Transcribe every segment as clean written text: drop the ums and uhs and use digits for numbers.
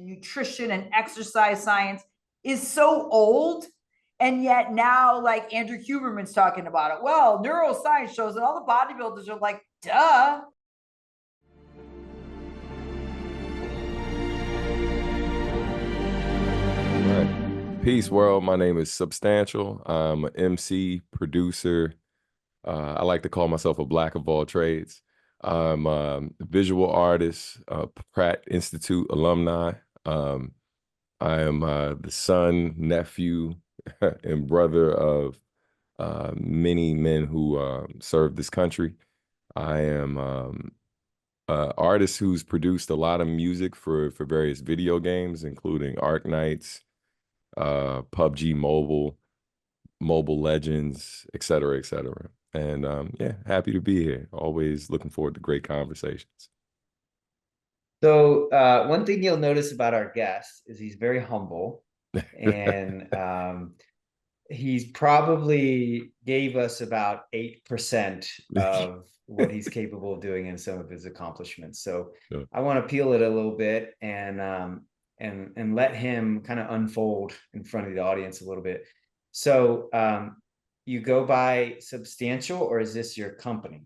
and nutrition and exercise science is so old. And yet now, like Andrew Huberman's talking about it. Well, neuroscience shows that all the bodybuilders are like, duh. Right. Peace, world. My name is Substantial. I'm an MC, producer. I like to call myself a black of all trades. I'm a visual artist, Pratt Institute alumni. I am the son, nephew, and brother of many men who served this country. I am an artist who's produced a lot of music for various video games, including Arknights, PUBG Mobile, Mobile Legends, et cetera, et cetera. And yeah, happy to be here. Always looking forward to great conversations. So one thing you'll notice about our guest is he's very humble, and he's probably gave us about 8% of what he's capable of doing in some of his accomplishments. So Sure. I want to peel it a little bit and let him kind of unfold in front of the audience a little bit. So you go by Substantial, or is this your company?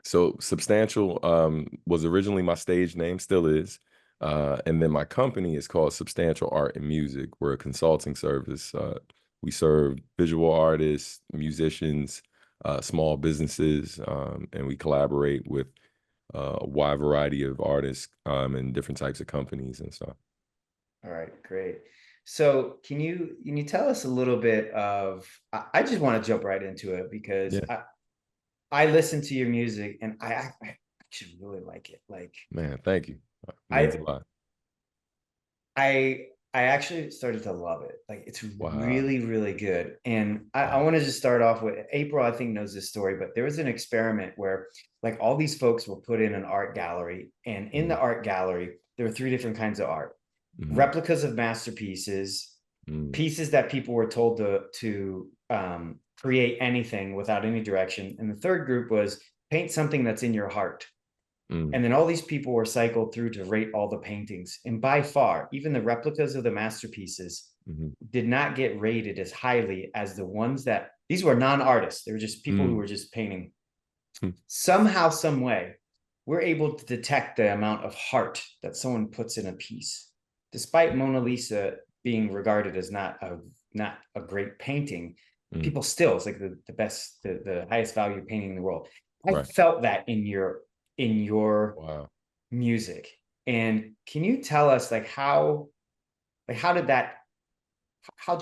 So Substantial was originally my stage name, still is. And then my company is called Substantial Art and Music. We're a consulting service. We serve visual artists, musicians, small businesses, and we collaborate with a wide variety of artists and different types of companies and stuff. All right, great. So can you tell us a little bit of, I just want to jump right into it because Yeah. I listen to your music and I actually really like it. Like, Man, thank you. Means a I lot. I actually started to love it. Like, it's Wow. really, really good. And I Wow. want to just start off with April, I think knows this story, but there was an experiment where like all these folks were put in an art gallery, and in the art gallery, there were three different kinds of art. Replicas of masterpieces, pieces that people were told to create anything without any direction. And the third group was paint something that's in your heart. And then all these people were cycled through to rate all the paintings. And by far, even the replicas of the masterpieces did not get rated as highly as the ones that, these were non-artists. They were just people who were just painting. Somehow, some way, we're able to detect the amount of heart that someone puts in a piece. Despite Mona Lisa being regarded as not a great painting, people still, it's like the best, the highest value painting in the world. I felt that in your Wow. music. And can you tell us how'd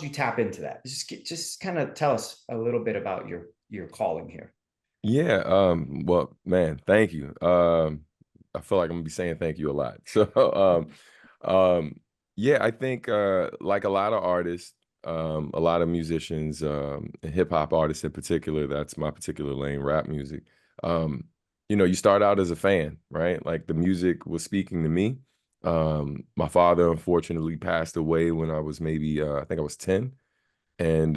you tap into that? Just kind of tell us a little bit about your calling here. Yeah, well, man, thank you. I feel like I'm gonna be saying thank you a lot. So yeah, I think like a lot of artists, a lot of musicians, hip hop artists in particular, that's my particular lane, rap music. You know, you start out as a fan, right? Like the music was speaking to me. My father unfortunately passed away when I was maybe I think I was 10. And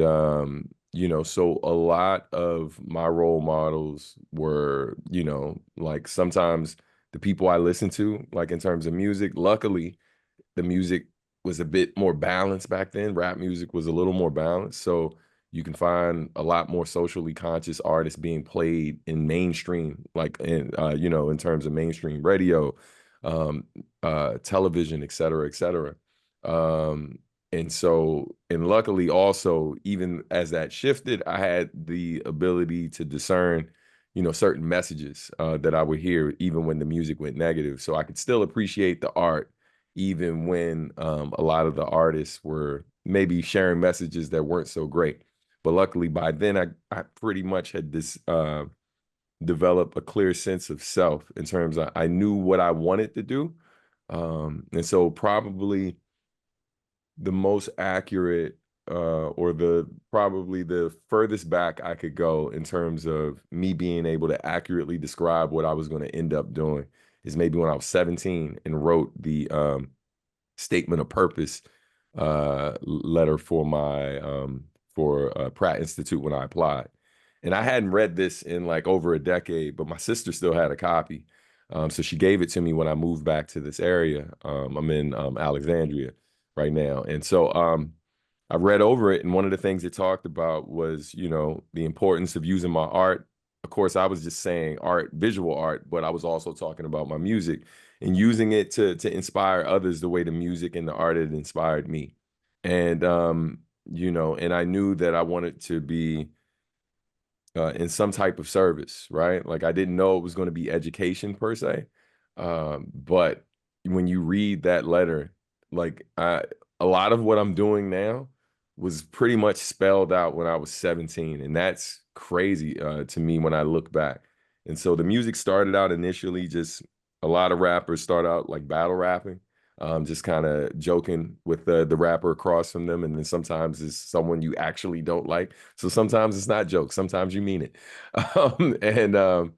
you know, so a lot of my role models were, you know, like sometimes the people I listened to, like in terms of music, luckily the music was a bit more balanced back then. Rap music was a little more balanced. So you can find a lot more socially conscious artists being played in mainstream, like in you know, in terms of mainstream radio, television, et cetera, et cetera. And so, and luckily also, even as that shifted, I had the ability to discern, you know, certain messages that I would hear even when the music went negative. So I could still appreciate the art, even when a lot of the artists were maybe sharing messages that weren't so great. But luckily by then, I pretty much had this developed a clear sense of self in terms of I knew what I wanted to do. And so probably the most accurate or probably the furthest back I could go in terms of me being able to accurately describe what I was going to end up doing is maybe when I was 17 and wrote the statement of purpose letter for my Pratt Institute when I applied. And I hadn't read this in like over a decade, but my sister still had a copy. So she gave it to me when I moved back to this area. I'm in Alexandria right now. And so I read over it, and one of the things it talked about was, you know, the importance of using my art. Of course, I was just saying art, visual art, but I was also talking about my music and using it to inspire others the way the music and the art had inspired me. And you know, and I knew that I wanted to be in some type of service, right? Like I didn't know it was going to be education per se, but when you read that letter, like a lot of what I'm doing now was pretty much spelled out when I was 17, and that's crazy to me when I look back. And so the music started out initially just a lot of rappers start out like battle rapping, just kind of joking with the rapper across from them, and then sometimes it's someone you actually don't like. So sometimes it's not jokes, sometimes you mean it. And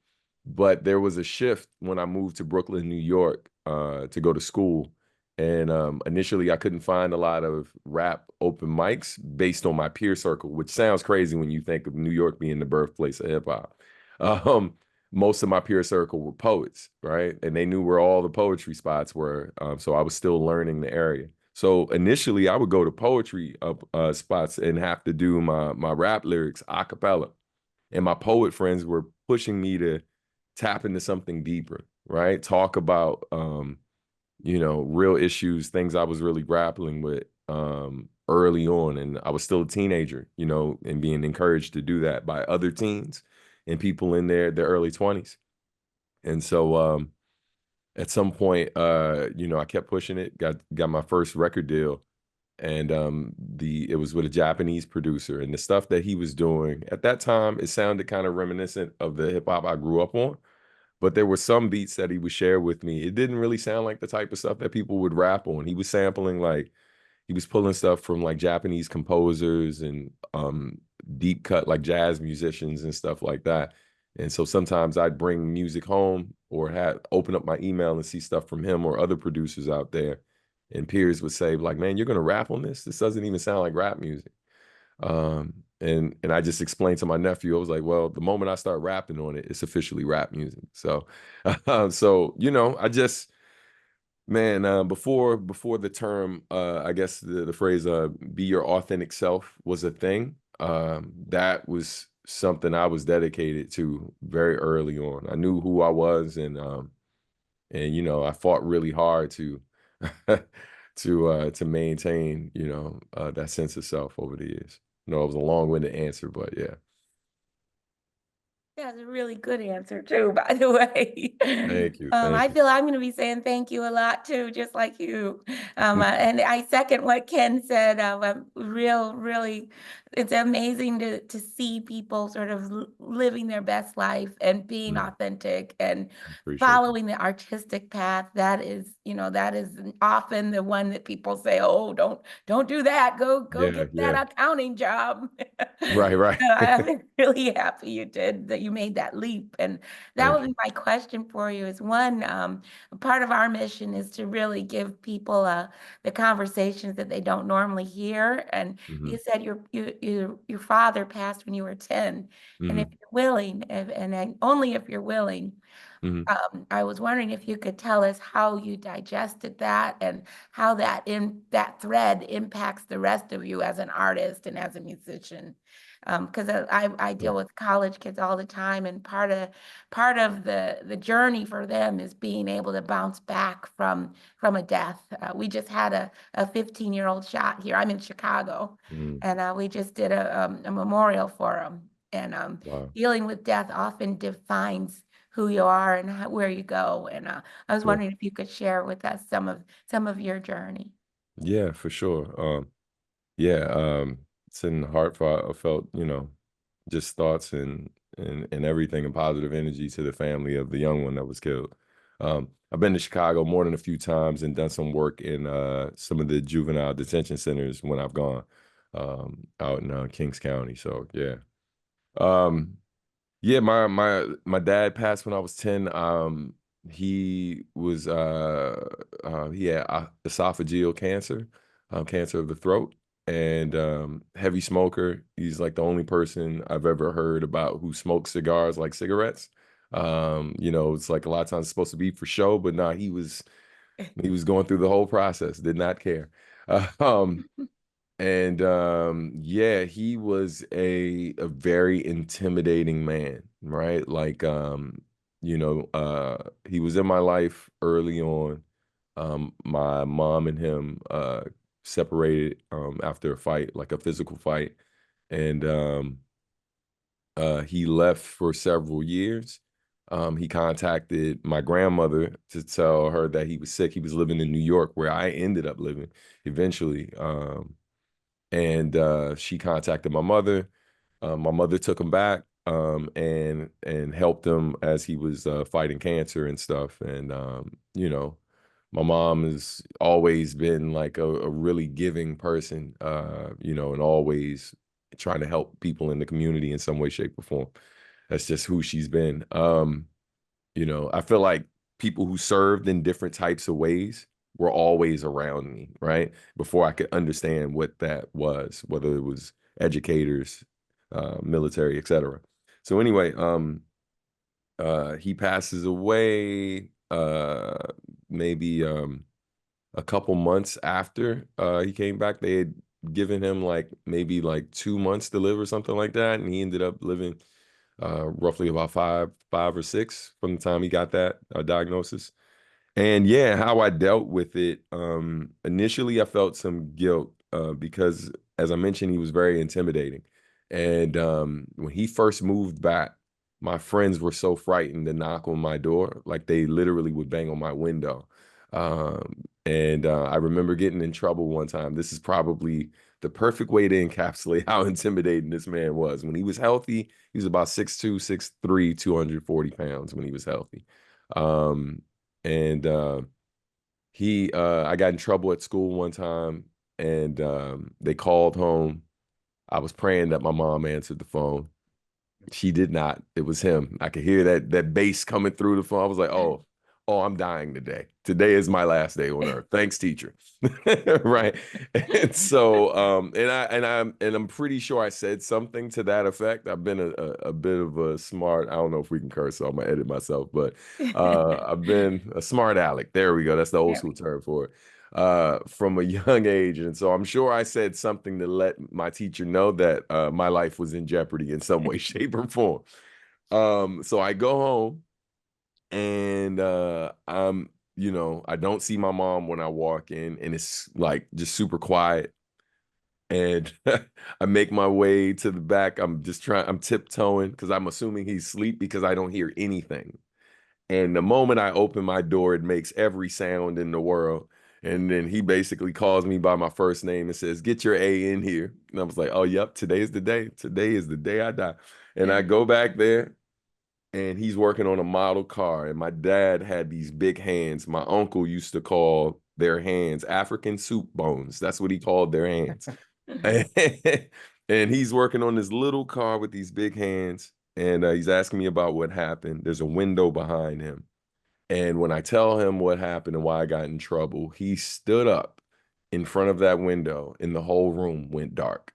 but there was a shift when I moved to Brooklyn, New York, to go to school. And initially, I couldn't find a lot of rap open mics based on my peer circle, which sounds crazy when you think of New York being the birthplace of hip hop. Um, Most of my peer circle were poets, right? And they knew where all the poetry spots were. So I was still learning the area. So initially, I would go to poetry spots and have to do my rap lyrics a cappella. And my poet friends were pushing me to tap into something deeper, right? Talk about you know, real issues, things I was really grappling with early on. And I was still a teenager, you know, and being encouraged to do that by other teens and people in their early 20s. And so at some point, you know, I kept pushing it, got my first record deal. And it was with a Japanese producer, and the stuff that he was doing at that time, it sounded kind of reminiscent of the hip hop I grew up on. But there were some beats that he would share with me. It didn't really sound like the type of stuff that people would rap on. He was sampling like he was pulling stuff from like Japanese composers and deep cut like jazz musicians and stuff like that. And so sometimes I'd bring music home or have open up my email and see stuff from him or other producers out there. And peers would say, like, man, you're gonna rap on this? This doesn't even sound like rap music. And I just explained to my nephew, I was like, well, the moment I start rapping on it, it's officially rap music. So so you know, I just man, before the term I guess the phrase be your authentic self was a thing, that was something I was dedicated to very early on. I knew who I was, and you know, I fought really hard to to maintain, you know, that sense of self over the years. No, it was a long-winded answer, but yeah. That's a really good answer too, by the way. Thank you. I Thank you. feel I'm going to be saying thank you a lot too, just like you. And I second what Ken said. Really, it's amazing to see people sort of living their best life and being authentic and Appreciate it. following the artistic path. That is, you know, that is often the one that people say, "Oh, don't do that. Go Yeah, get yeah. that accounting job." Right, right. I'm really happy you did that. You made that leap, and that Thank would you. be my question for you. Is one part of our mission is to really give people the conversations that they don't normally hear. And you said your father passed when you were 10, and if you're willing, only if you're willing. I was wondering if you could tell us how you digested that and how that thread impacts the rest of you as an artist and as a musician. Because I deal with college kids all the time, and part of the journey for them is being able to bounce back from a death. We just had a 15-year-old shot here. I'm in Chicago, and we just did a memorial for him. And Wow. dealing with death often defines who you are and where you go. And I was Sure. wondering if you could share with us some of your journey. Yeah, for sure. Yeah, it's in the heartfelt, you know, just thoughts and everything and positive energy to the family of the young one that was killed. I've been to Chicago more than a few times and done some work in some of the juvenile detention centers when I've gone out in Kings County. So yeah. Yeah, my dad passed when I was 10. He was he had esophageal cancer, cancer of the throat, and heavy smoker. He's like the only person I've ever heard about who smokes cigars like cigarettes. You know, it's like a lot of times it's supposed to be for show, but nah, he was going through the whole process, did not care. Um, and yeah, he was a very intimidating man, right? Like you know, he was in my life early on. My mom and him separated after a fight, like a physical fight. And he left for several years. He contacted my grandmother to tell her that he was sick. He was living in New York, where I ended up living eventually. And she contacted my mother. My mother took him back and helped him as he was fighting cancer and stuff. And you know, my mom has always been like a really giving person, you know, and always trying to help people in the community in some way, shape, or form. That's just who she's been. You know, I feel like people who served in different types of ways were always around me, right? Before I could understand what that was, whether it was educators, military, etc. So anyway, he passes away maybe a couple months after he came back. They had given him like maybe like 2 months to live or something like that, and he ended up living roughly about five or six from the time he got that diagnosis. And yeah, how I dealt with it. Initially, I felt some guilt because, as I mentioned, he was very intimidating. And when he first moved back, my friends were so frightened to knock on my door, like they literally would bang on my window. And I remember getting in trouble one time. This is probably the perfect way to encapsulate how intimidating this man was. When he was healthy, he was about 6'2", 6'3", 240 pounds when he was healthy. And I got in trouble at school one time, and they called home. I was praying that my mom answered the phone. She did not. It was him. I could hear that bass coming through the phone. I was like, oh, I'm dying today. Today is my last day on earth. Thanks, teacher. Right. And so I'm pretty sure I said something to that effect. I've been a bit of a smart, I don't know if we can curse, so I'm gonna edit myself, but I've been a smart aleck. There we go. That's the old school term for it. From a young age. And so I'm sure I said something to let my teacher know that my life was in jeopardy in some way, shape, or form. So I go home, and you know, I don't see my mom when I walk in, and it's like just super quiet. And I make my way to the back. I'm tiptoeing because I'm assuming he's asleep because I don't hear anything. And the moment I open my door, it makes every sound in the world. And then he basically calls me by my first name and says, "Get your A in here." And I was like, "Oh, yep, today is the day. Today is the day I die." And I go back there, and he's working on a model car. And my dad had these big hands. My uncle used to call their hands African soup bones. That's what he called their hands. And he's working on this little car with these big hands. And he's asking me about what happened. There's a window behind him. And when I tell him what happened and why I got in trouble, he stood up in front of that window, and the whole room went dark.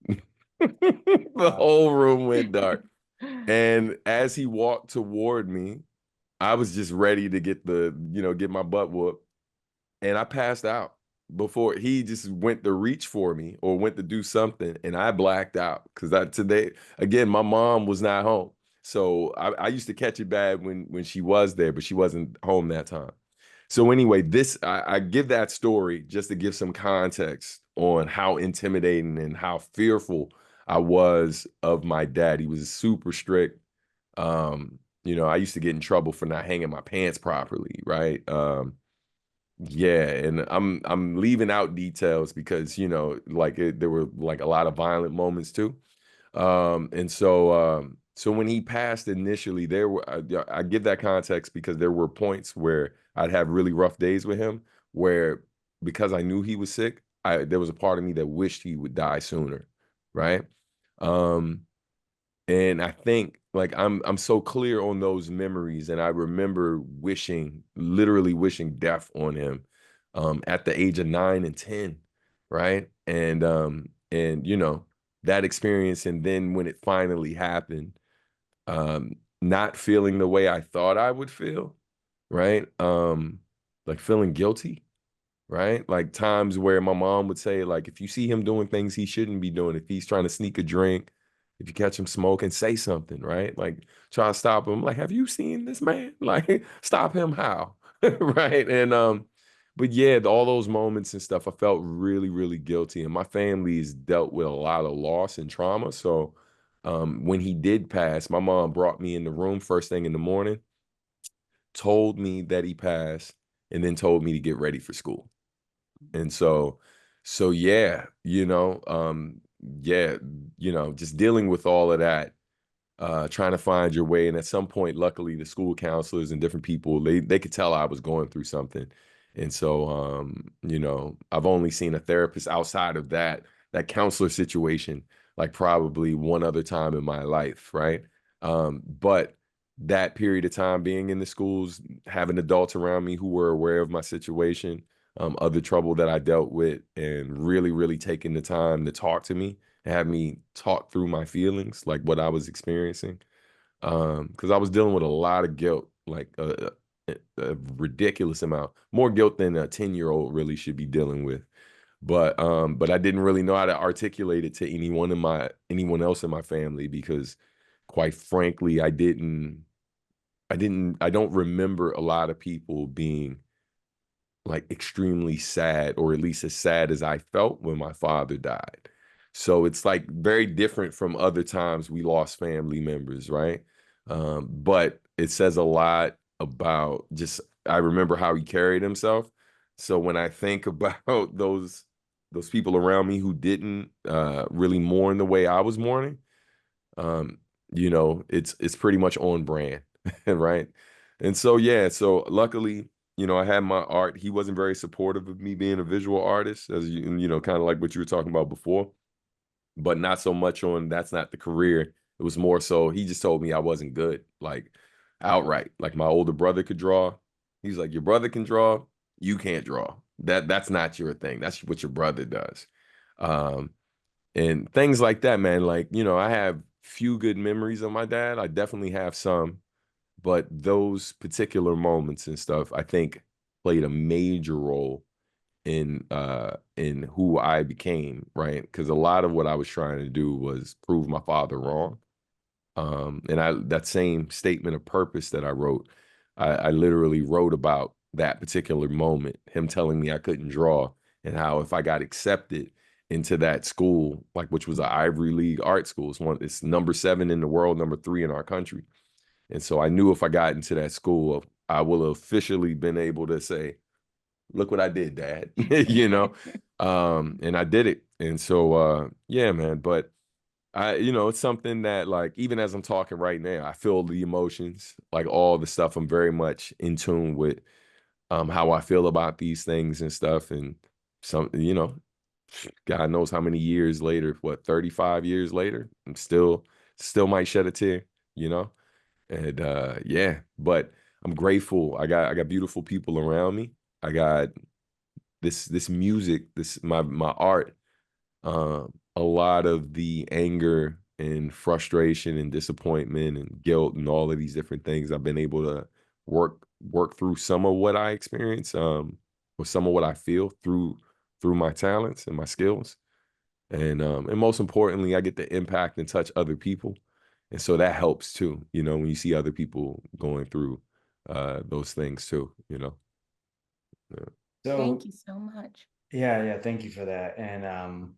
The whole room went dark. And as he walked toward me, I was just ready to get get my butt whooped. And I passed out before he just went to reach for me or went to do something. And I blacked out because today, again, my mom was not home. So I used to catch it bad when she was there, but she wasn't home that time. So anyway, I give that story just to give some context on how intimidating and how fearful I was of my dad. He was super strict. You know, I used to get in trouble for not hanging my pants properly, right? Yeah, and I'm leaving out details because, you know, like there were like a lot of violent moments too. And so when he passed initially, I give that context because there were points where I'd have really rough days with him where, because I knew he was sick, there was a part of me that wished he would die sooner, right? Um, and I think like I'm so clear on those memories, and I remember literally wishing death on him at the age of 9 and 10, right? And you know, that experience, and then when it finally happened, not feeling the way I thought I would feel, right? Like feeling guilty, right? Like times where my mom would say, like, if you see him doing things he shouldn't be doing, if he's trying to sneak a drink, if you catch him smoking, say something, right? Like try to stop him. Like, have you seen this man? Like, stop him how? Right. And but yeah, all those moments and stuff, I felt really, really guilty. And my family's dealt with a lot of loss and trauma. So when he did pass, my mom brought me in the room first thing in the morning, told me that he passed, and then told me to get ready for school. And so yeah, yeah, just dealing with all of that, trying to find your way. And at some point, luckily, the school counselors and different people, they could tell I was going through something. And so, I've only seen a therapist outside of that counselor situation, like probably one other time in my life, right? But that period of time being in the schools, having adults around me who were aware of my situation, other trouble that I dealt with, and really, really taking the time to talk to me and have me talk through my feelings, like what I was experiencing. Because I was dealing with a lot of guilt, like a ridiculous amount, more guilt than a 10-year-old really should be dealing with. But I didn't really know how to articulate it to anyone else in my family, because quite frankly, I don't remember a lot of people being like extremely sad, or at least as sad as I felt when my father died. So it's like very different from other times we lost family members, right? But it says a lot about just, I remember how he carried himself. So when I think about those people around me who didn't really mourn the way I was mourning, it's pretty much on brand, right? And so yeah, so luckily, I had my art. He wasn't very supportive of me being a visual artist, as kind of like what you were talking about before, but not so much on that's not the career. It was more so he just told me I wasn't good, like outright. Like my older brother could draw. He's like, your brother can draw, you can't draw. That's not your thing. That's what your brother does. Um, and things like that, man. Like, I have few good memories of my dad. I definitely have some, but those particular moments and stuff, I think, played a major role in who I became, right? Because a lot of what I was trying to do was prove my father wrong. And that same statement of purpose that I wrote, I literally wrote about that particular moment, him telling me I couldn't draw, and how if I got accepted into that school, like which was an Ivy League art school, it's number 7 in the world, number 3 in our country. And so I knew if I got into that school, I will have officially been able to say, look what I did, Dad, and I did it. And so, yeah, man, but it's something that, like, even as I'm talking right now, I feel the emotions, like all the stuff. I'm very much in tune with how I feel about these things and stuff. And some, God knows how many years later, 35 years later, I'm still might shed a tear, And yeah, but I'm grateful. I got beautiful people around me. I got this music, my art. A lot of the anger and frustration and disappointment and guilt and all of these different things, I've been able to work through some of what I experience, or some of what I feel through my talents and my skills. And most importantly, I get to impact and touch other people. And so that helps too, when you see other people going through those things too, Yeah. So Thank you so much. yeah, thank you for that. And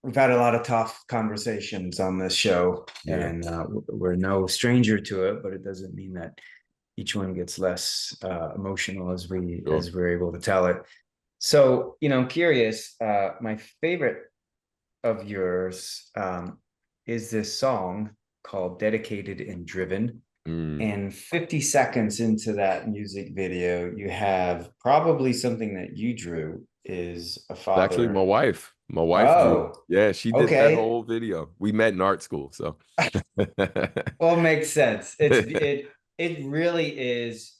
we've had a lot of tough conversations on this show, Yeah. and we're no stranger to it, but it doesn't mean that each one gets less emotional as we're able to tell it. So, I'm curious, my favorite of yours is this song called Dedicated and Driven. And 50 seconds into that music video, you have probably something that you drew is a father. Actually, my wife drew. Yeah, she did that whole video. We met in art school, so. Well, it makes sense. It really is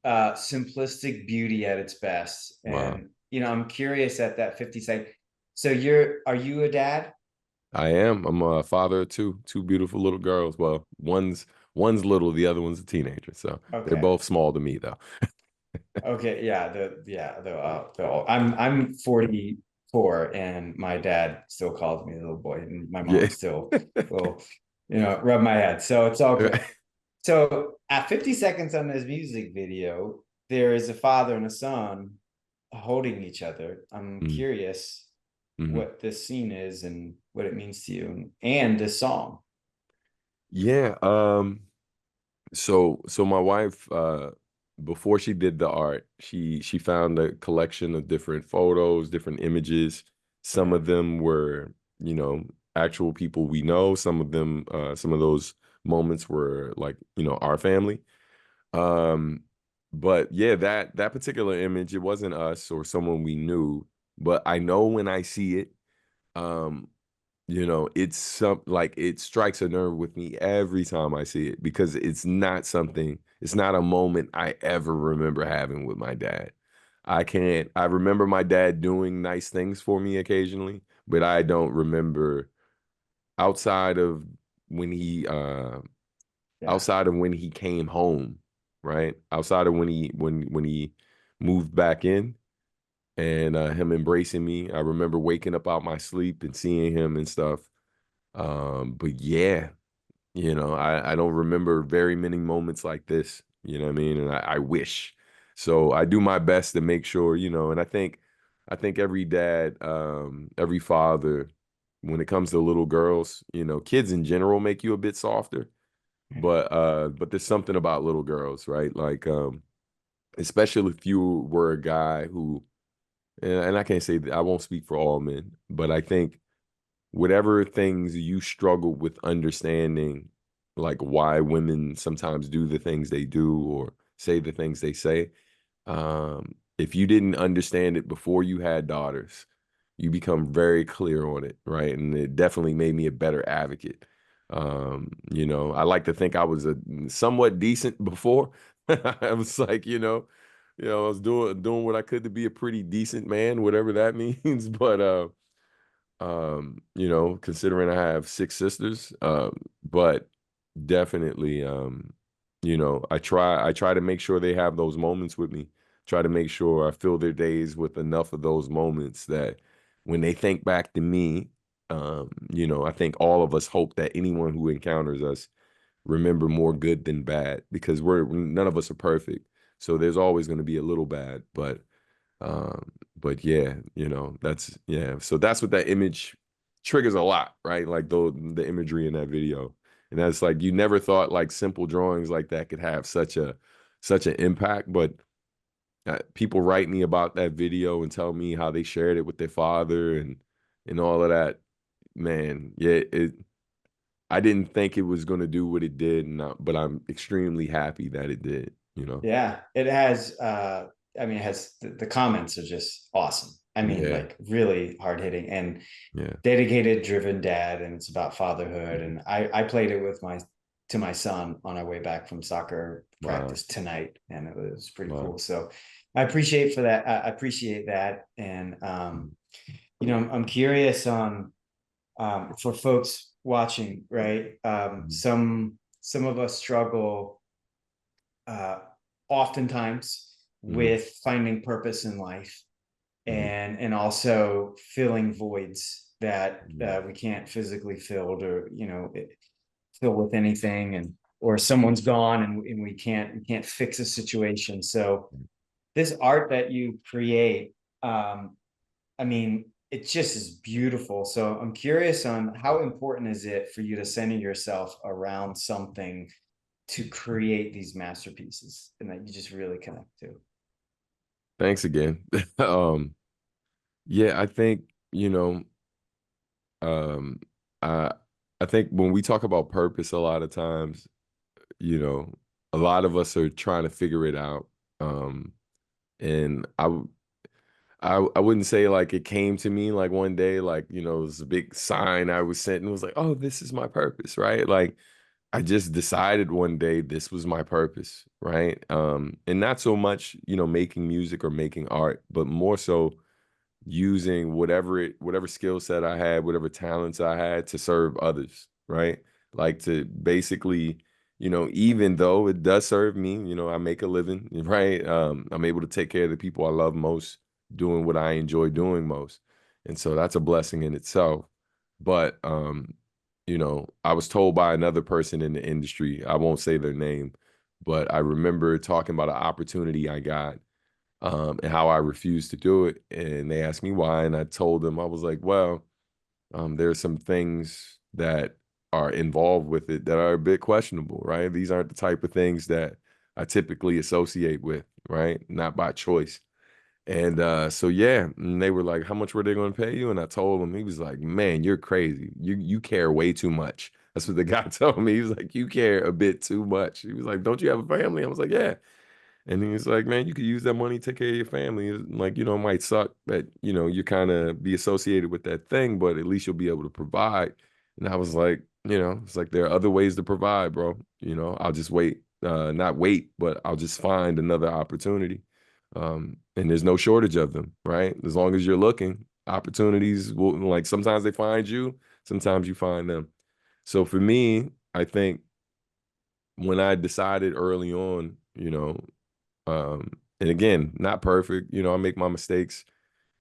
simplistic beauty at its best. And wow. I'm curious at that 50 second. So are you a dad? I am. I'm a father of two beautiful little girls. Well, one's One's little, the other one's a teenager. So they're Okay. both small to me though. Okay. I'm 44 and my dad still calls me a little boy and my mom Yeah. still will, rub my head. So it's all good. So at 50 seconds on this music video, there is a father and a son holding each other. I'm curious what this scene is and what it means to you and this song. Yeah. So my wife, before she did the art, she found a collection of different photos, different images. Some of them were, actual people we know. Some of them, some of those moments were like, our family. But yeah, that particular image, it wasn't us or someone we knew, but I know when I see it, um, it's like it strikes a nerve with me every time I see it because it's not a moment I ever remember having with my dad. I remember my dad doing nice things for me occasionally, but I don't remember outside of when he outside of when he came home, right? Outside of when he moved back in and him embracing me. I remember waking up out my sleep and seeing him and stuff. But yeah, I don't remember very many moments like this, you know what I mean? And I wish. So I do my best to make sure, and I think every dad, every father, when it comes to little girls, kids in general make you a bit softer. But there's something about little girls, right? Like, especially if you were a guy who, and I can't say that I won't speak for all men, but I think whatever things you struggle with understanding, like why women sometimes do the things they do or say the things they say, if you didn't understand it before you had daughters, you become very clear on it, right? And it definitely made me a better advocate. I like to think I was a somewhat decent before. I was like, I was doing what I could to be a pretty decent man, whatever that means. But considering I have 6 sisters, but definitely, I try to make sure they have those moments with me. Try to make sure I fill their days with enough of those moments that when they think back to me, I think all of us hope that anyone who encounters us remember more good than bad because none of us are perfect. So there's always going to be a little bad, but yeah, so that's what that image triggers a lot, right? Like the imagery in that video. And that's like you never thought like simple drawings like that could have such an impact, but people write me about that video and tell me how they shared it with their father and all of that. Man, yeah, I didn't think it was going to do what it did, but I'm extremely happy that it did. Yeah, it has it has the comments are just awesome. Like really hard hitting and dedicated, driven dad, and it's about fatherhood. And I played it with my son on our way back from soccer practice tonight, and it was pretty cool. So I appreciate that. And I'm curious on for folks watching, right? Some of us struggle oftentimes with finding purpose in life and also filling voids that we can't physically fill or fill with anything, or someone's gone and we can't fix a situation. So this art that you create, it just is beautiful. So I'm curious on how important is it for you to center yourself around something to create these masterpieces and that you just really connect to. Thanks again. Yeah, I think, um, I I think when we talk about purpose a lot of times, a lot of us are trying to figure it out. And I wouldn't say like it came to me like one day, like, it was a big sign I was sent and was like, oh, this is my purpose, right? Like I just decided one day this was my purpose, right? And not so much, making music or making art, but more so using whatever skill set I had, whatever talents I had to serve others, right? Like to basically you know, even though it does serve me, you know, I make a living, right? I'm able to take care of the people I love most, doing what I enjoy doing most. And so that's a blessing in itself. But you know, I was told by another person in the industry, I won't say their name, but I remember talking about an opportunity I got, and how I refused to do it. And they asked me why, and I told them, I was like, well, there are some things that are involved with it that are a bit questionable, right? These aren't the type of things that I typically associate with, right? Not by choice. And so yeah, and they were like, "How much were they going to pay you?" And I told him. He was like, "Man, you're crazy. You care way too much." That's what the guy told me. He was like, "You care a bit too much." He was like, "Don't you have a family?" I was like, "Yeah." And he's like, "Man, you could use that money to take care of your family. Like, you know, it might suck that, you know, you kind of be associated with that thing, but at least you'll be able to provide." And I was like, you know, it's like there are other ways to provide, bro. You know, I'll just wait, not wait, but I'll just find another opportunity. And there's no shortage of them, right? As long as you're looking, opportunities will, like, sometimes they find you, sometimes you find them. So for me, I think when I decided early on, you know, and again, not perfect. You know, I make my mistakes.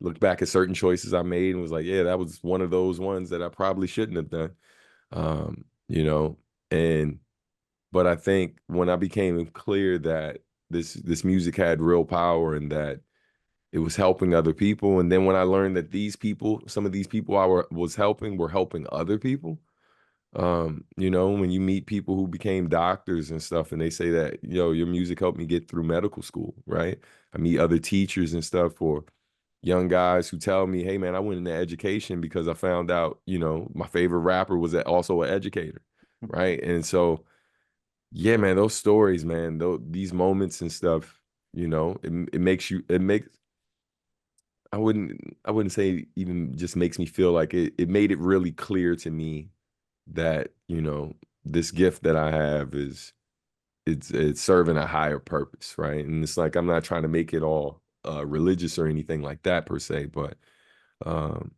Look back at certain choices I made and was like, yeah, that was one of those ones that I probably shouldn't have done. You know, and but I think when I became clear that this music had real power and that it was helping other people, and then when I learned that these people, some of these people was helping, were helping other people, you know, when you meet people who became doctors and stuff and they say that, yo, your music helped me get through medical school, right? I meet other teachers and stuff, or young guys who tell me, hey man, I went into education because I found out, you know, my favorite rapper was also an educator, right? And so yeah, man, those stories, man, these moments and stuff, you know, it makes you, it makes, I wouldn't say even just makes me feel like it made it really clear to me that, you know, this gift that I have is it's serving a higher purpose, right? And it's like I'm not trying to make it all religious or anything like that per se, um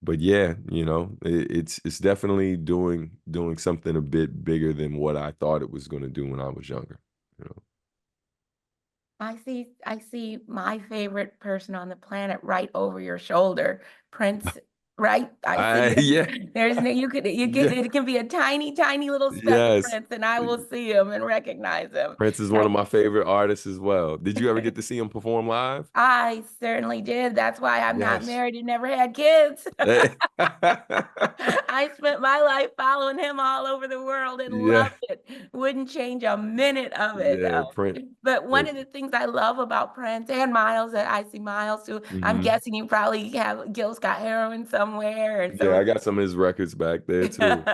but yeah, you know, it's definitely doing something a bit bigger than what I thought it was going to do when I was younger, you know. I see my favorite person on the planet right over your shoulder, Prince, right? I see I him. yeah. There's no, you could, Yeah. it can be a tiny, tiny little speck of Yes. Prince, and I will see him and recognize him. Prince is one of my favorite artists as well. Did you ever get to see him perform live? I certainly did. That's why I'm not Yes. married and never had kids. Hey. I spent my life following him all over the world and Yeah. loved it. Wouldn't change a minute of it. Yeah, Prince. But one of the things I love about Prince and Miles, that I see Miles too, I'm Hmm. guessing you probably have Gil's Got Heroin somewhere, and Yeah, so I got some of his records back there too.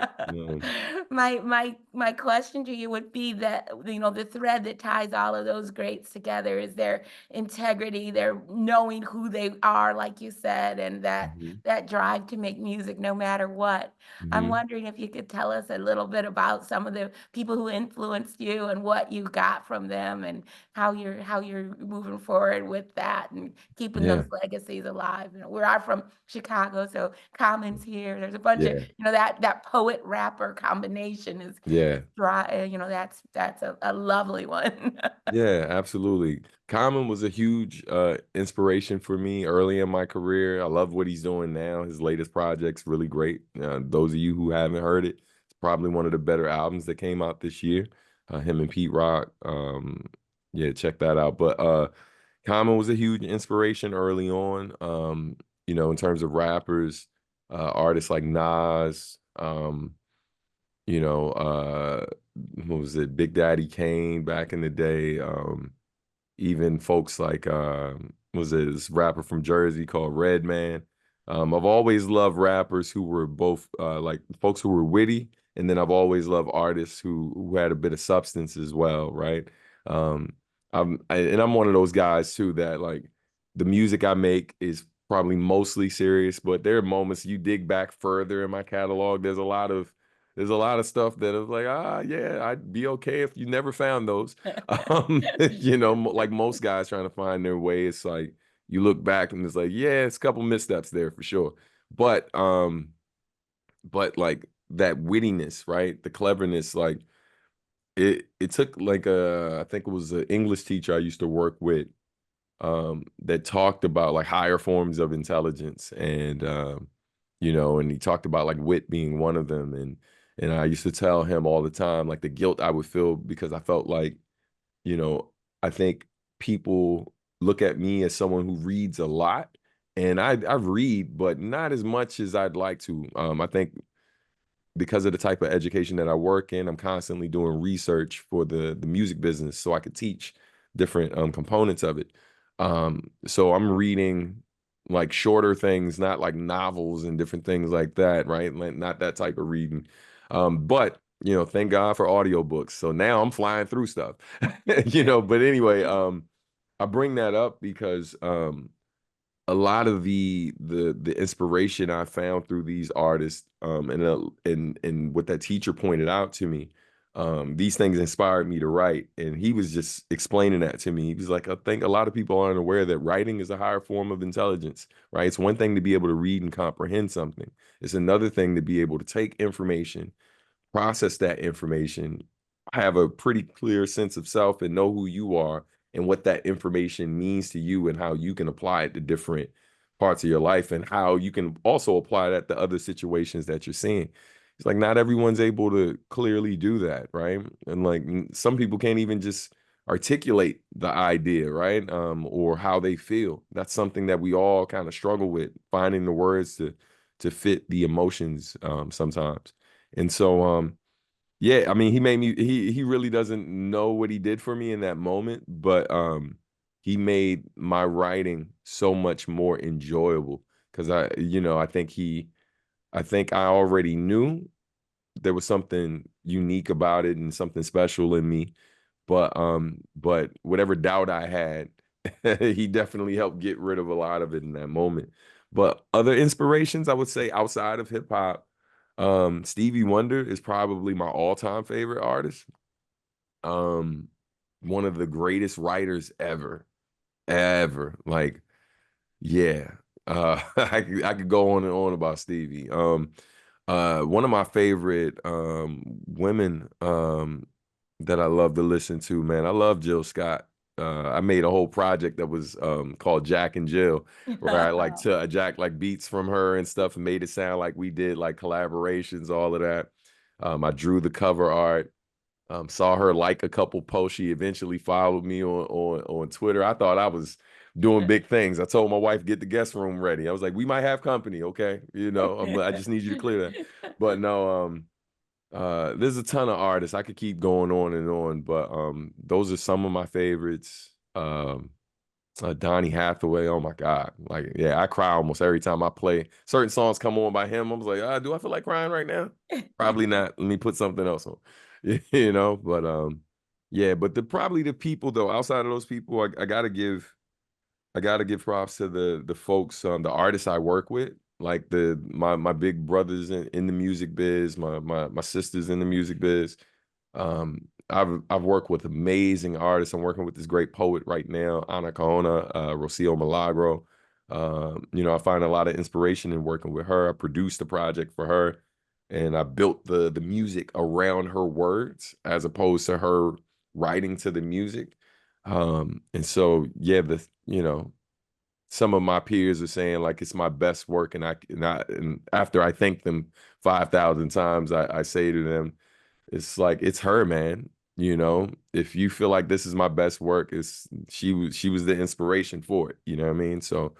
my question to you would be that, you know, the thread that ties all of those greats together is their integrity, their knowing who they are, like you said, and Hmm. that drive to make music no matter what. I'm Hmm. wondering if you could tell us a little bit about some of the people who influenced you and what you got from them, and how you're moving forward with that and keeping Yeah, those legacies alive. You know, we are from Chicago, so Common's here. There's a bunch of, yeah, you know, that poet rapper combination is yeah. dry. You know, that's a lovely one. Yeah, absolutely. Common was a huge inspiration for me early in my career. I love what he's doing now. His latest project's really great. Those of you who haven't heard it, it's probably one of the better albums that came out this year. Him and Pete Rock. Yeah, check that out. But Common was a huge inspiration early on. You know, in terms of rappers, artists like Nas, you know, what was it, Big Daddy Kane back in the day. Even folks like was it this rapper from Jersey called Redman. I've always loved rappers who were both like folks who were witty, and then I've always loved artists who had a bit of substance as well, right? Um, and I'm one of those guys too that like the music I make is probably mostly serious, but there are moments you dig back further in my catalog. There's a lot of stuff that is like, yeah, I'd be okay if you never found those. You know, like most guys trying to find their way, it's like you look back and it's like, yeah, it's a couple missteps there for sure. But but like that wittiness, right? The cleverness, like it took like I think it was an English teacher I used to work with, that talked about like higher forms of intelligence, and and he talked about like wit being one of them, and I used to tell him all the time like the guilt I would feel because I felt like, you know, I think people look at me as someone who reads a lot, and I read, but not as much as I'd like to. I think because of the type of education that I work in, I'm constantly doing research for the music business so I could teach different components of it. So I'm reading like shorter things, not like novels and different things like that, right? Like not that type of reading. But thank God for audiobooks. So now I'm flying through stuff, but anyway, I bring that up because a lot of the inspiration I found through these artists, and what that teacher pointed out to me, these things inspired me to write. And he was just explaining that to me. He was like, I think a lot of people aren't aware that writing is a higher form of intelligence, right? It's one thing to be able to read and comprehend something. It's another thing to be able to take information, process that information, have a pretty clear sense of self, and know who you are and what that information means to you and how you can apply it to different parts of your life, and how you can also apply that to other situations that you're seeing. It's like not everyone's able to clearly do that, right? And like some people can't even just articulate the idea, right? Or how they feel. That's something that we all kind of struggle with, finding the words to fit the emotions sometimes. And so yeah, I mean, he really doesn't know what he did for me in that moment, but he made my writing so much more enjoyable because I think I already knew there was something unique about it and something special in me, but whatever doubt I had, he definitely helped get rid of a lot of it in that moment. But other inspirations, I would say outside of hip hop, Stevie Wonder is probably my all-time favorite artist. One of the greatest writers ever. Like, yeah. I could go on and on about Stevie. One of my favorite women that I love to listen to, man. I love Jill Scott. I made a whole project that was called Jack and Jill, where I like to Jack like beats from her and stuff and made it sound like we did like collaborations, all of that. I drew the cover art. Saw her like a couple posts. She eventually followed me on Twitter. I thought I was doing big things. I told my wife, get the guest room ready. I was like, we might have company, okay? I just need you to clear that. But no, there's a ton of artists. I could keep going on and on, but those are some of my favorites. Donny Hathaway, oh my God. Like, yeah, I cry almost every time I play. Certain songs come on by him. I was like, do I feel like crying right now? Probably not. Let me put something else on. But yeah, but probably the people though, outside of those people, I gotta give props to the folks, the artists I work with, like my big brothers in the music biz, my sisters in the music biz. I've worked with amazing artists. I'm working with this great poet right now, Ana Kaona, Rocio Milagro. I find a lot of inspiration in working with her. I produced a project for her, and I built the music around her words as opposed to her writing to the music. And so yeah, some of my peers are saying like it's my best work, and after I thank them 5,000 times, I say to them, it's like it's her, man. If you feel like this is my best work, she was the inspiration for it. You know what I mean? So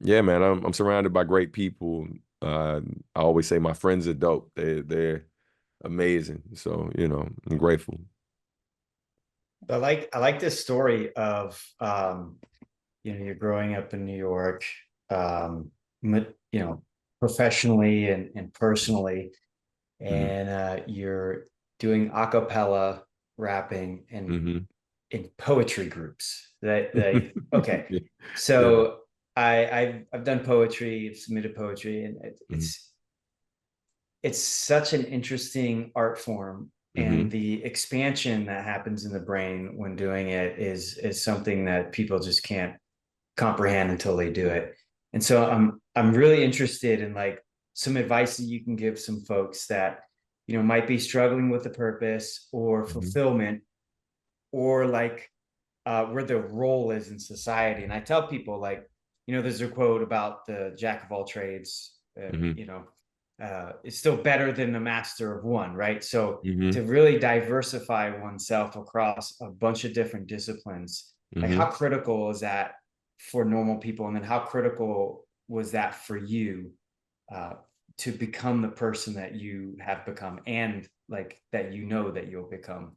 yeah, man, I'm surrounded by great people. I always say my friends are dope. They're amazing. So I'm grateful. I like this story of you're growing up in New York, professionally and personally, and you're doing a cappella rapping and in poetry groups. Okay. Yeah. So yeah. I've done poetry, I've submitted poetry, and it's such an interesting art form. And the expansion that happens in the brain when doing it is something that people just can't comprehend until they do it. And so I'm really interested in like some advice that you can give some folks that might be struggling with a purpose or fulfillment, or like where their role is in society. And I tell people, like, there's a quote about the jack of all trades, it's still better than the master of one, right? So to really diversify oneself across a bunch of different disciplines, like how critical is that for normal people? And then how critical was that for you to become the person that you have become, and like that that you'll become?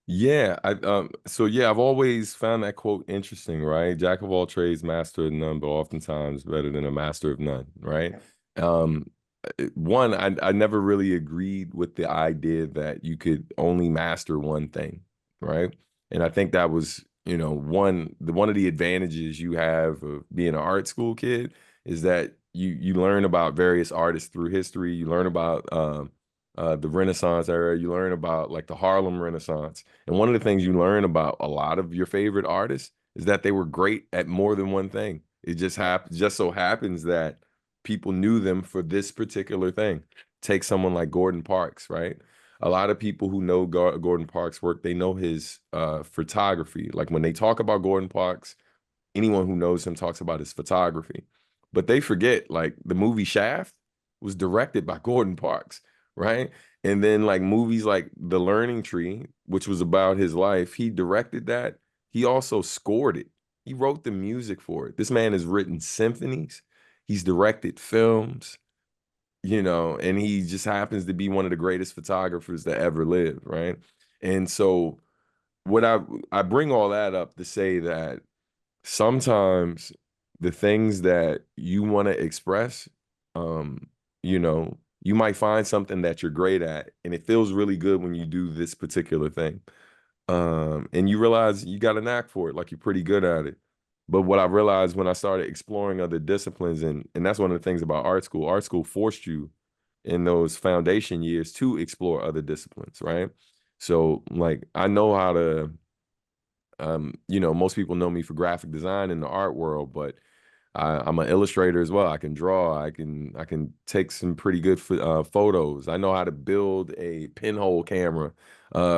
Yeah, I've always found that quote interesting, right? Jack of all trades, master of none, but oftentimes better than a master of none, right? One, I never really agreed with the idea that you could only master one thing, right? And I think that was, one of the advantages you have of being an art school kid is that you learn about various artists through history. You learn about the Renaissance era. You learn about like the Harlem Renaissance. And one of the things you learn about a lot of your favorite artists is that they were great at more than one thing. It just so happens that people knew them for this particular thing. Take someone like Gordon Parks, right? A lot of people who know Gordon Parks' work, they know his photography. Like when they talk about Gordon Parks, anyone who knows him talks about his photography. But they forget, like, the movie Shaft was directed by Gordon Parks, right? And then like movies like The Learning Tree, which was about his life, he directed that. He also scored it. He wrote the music for it. This man has written symphonies. He's directed films, and he just happens to be one of the greatest photographers that ever lived, right? And so what I bring all that up to say that sometimes the things that you want to express, you might find something that you're great at, and it feels really good when you do this particular thing. And you realize you got a knack for it, like you're pretty good at it. But what I realized when I started exploring other disciplines, and that's one of the things about art school forced you in those foundation years to explore other disciplines, right? So like I know how to, most people know me for graphic design in the art world, but I'm an illustrator as well. I can draw. I can take some pretty good photos. I know how to build a pinhole camera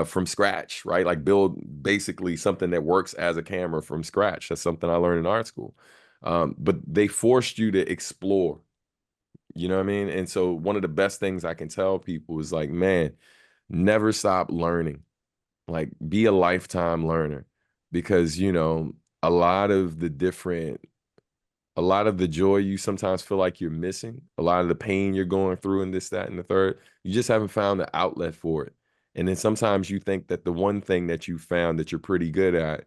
from scratch, right? Like build basically something that works as a camera from scratch. That's something I learned in art school. But they forced you to explore. You know what I mean? And so one of the best things I can tell people is like, man, never stop learning. Like be a lifetime learner, because a lot of the joy you sometimes feel like you're missing, a lot of the pain you're going through, and this, that, and the third, you just haven't found the outlet for it. And then sometimes you think that the one thing that you found that you're pretty good at,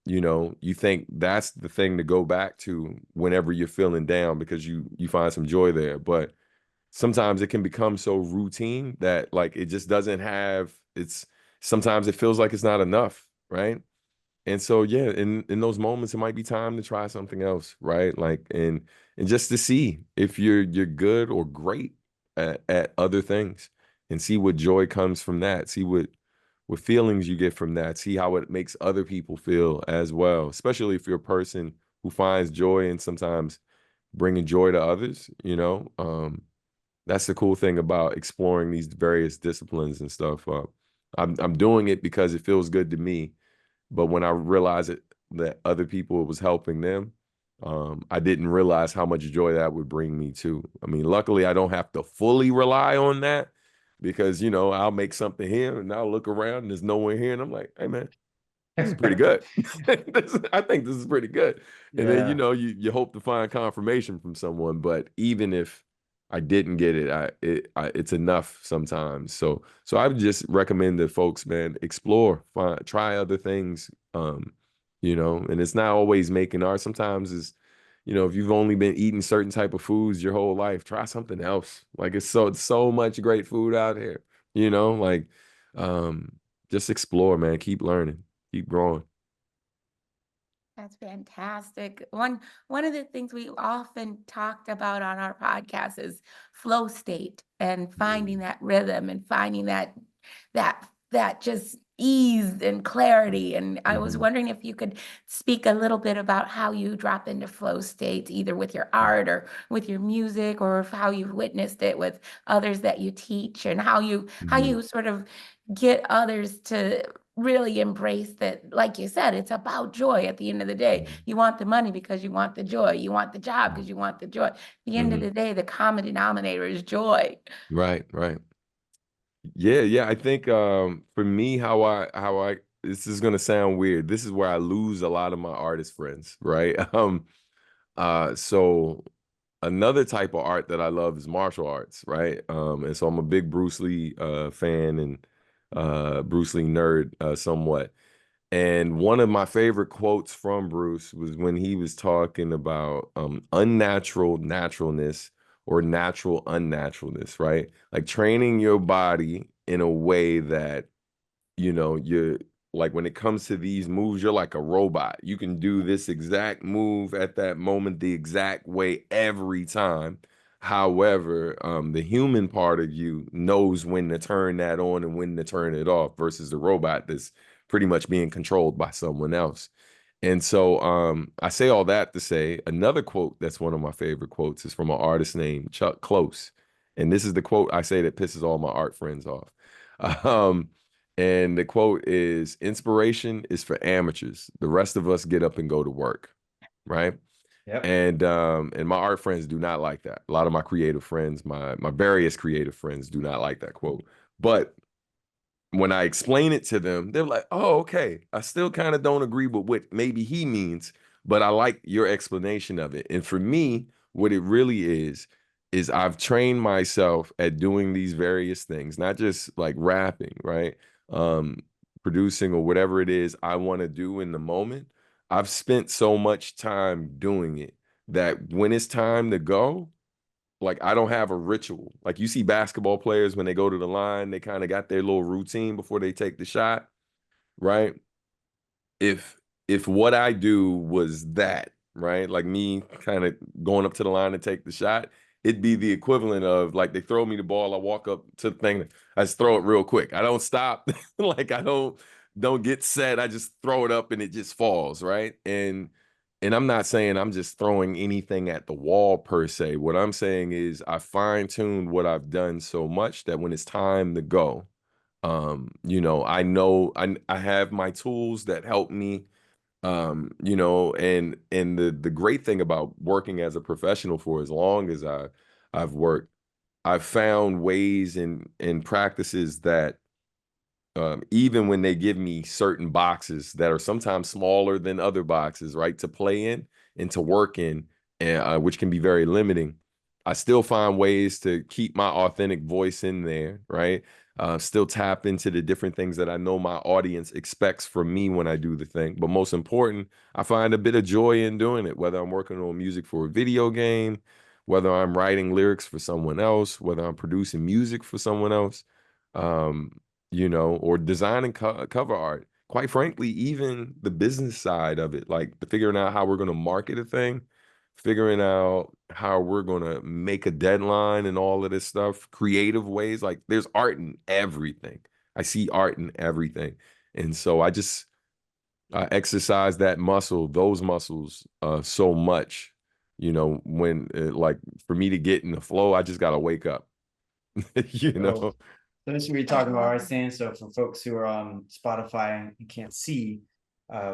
you think that's the thing to go back to whenever you're feeling down because you find some joy there. But sometimes it can become so routine that like it just doesn't have sometimes it feels like it's not enough, right? And so yeah, in those moments it might be time to try something else, right? Like and just to see if you're good or great at other things, and see what joy comes from that, see what feelings you get from that, see how it makes other people feel as well, especially if you're a person who finds joy and sometimes bringing joy to others, that's the cool thing about exploring these various disciplines and stuff. I'm doing it because it feels good to me, but when I realized that other people, it was helping them, I didn't realize how much joy that would bring me too. I mean, luckily I don't have to fully rely on that, because I'll make something here and I'll look around and there's no one here, and I'm like, hey man, this is pretty good. I think this is pretty good. And then you hope to find confirmation from someone, but even if I didn't get it, it's enough sometimes. So I would just recommend that folks, man, explore, try other things. And it's not always making art. Sometimes it's, if you've only been eating certain type of foods your whole life, try something else. Like it's so much great food out here, like just explore, man. Keep learning, keep growing. That's fantastic. One of the things we often talked about on our podcast is flow state and finding that rhythm and finding that just ease and clarity. And I was wondering if you could speak a little bit about how you drop into flow states, either with your art or with your music, or if how you've witnessed it with others that you teach, and how you sort of get others to really embrace that. Like you said, it's about joy at the end of the day. You want the money because you want the joy. You want the job because you want the joy. At the end of the day, the common denominator is joy. Right, right. Yeah. I think for me, how I this is gonna sound weird. This is where I lose a lot of my artist friends, right? So another type of art that I love is martial arts, right? And so I'm a big Bruce Lee fan and Bruce Lee nerd somewhat. And one of my favorite quotes from Bruce was when he was talking about unnatural naturalness or natural unnaturalness, right? Like training your body in a way that, you're like, when it comes to these moves, you're like a robot. You can do this exact move at that moment, the exact way every time. However, the human part of you knows when to turn that on and when to turn it off versus the robot that's pretty much being controlled by someone else. And so I say all that to say another quote that's one of my favorite quotes is from an artist named Chuck Close. And this is the quote I say that pisses all my art friends off. Um, and the quote is, inspiration is for amateurs. The rest of us get up and go to work. Right. Yep. And my art friends do not like that. A lot of my creative friends, my various creative friends do not like that quote. But when I explain it to them, they're like, oh, okay. I still kind of don't agree with what maybe he means, but I like your explanation of it. And for me, what it really is I've trained myself at doing these various things, not just like rapping, right? Um, Producing or whatever it is I want to do in the moment. I've spent so much time doing it that when it's time to go, like I don't have a ritual. Like you see basketball players when they go to the line, they kind of got their little routine before they take the shot, right? If what I do was that, right? Like me kind of going up to the line to take the shot, it'd be the equivalent of like they throw me the ball, I walk up to the thing, I just throw it real quick. I don't stop. Like I don't get set. I just throw it up and it just falls, right? And I'm not saying I'm just throwing anything at the wall per se. What I'm saying is I fine-tuned what I've done so much that when it's time to go, I know I have my tools that help me, and the great thing about working as a professional for as long as I've worked, I've found ways and practices that even when they give me certain boxes that are sometimes smaller than other boxes, right, to play in and to work in, and which can be very limiting, I still find ways to keep my authentic voice in there, right? Still tap into the different things that I know my audience expects from me when I do the thing. But most important, I find a bit of joy in doing it, whether I'm working on music for a video game, whether I'm writing lyrics for someone else, whether I'm producing music for someone else. Or designing cover art. Quite frankly, even the business side of it, like the figuring out how we're going to market a thing, figuring out how we're going to make a deadline and all of this stuff, creative ways. Like there's art in everything. I see art in everything. And so I exercise that muscle, those muscles so much, when like for me to get in the flow, I just got to wake up, you know? So this we're talking about our stance. So for folks who are on Spotify and can't see,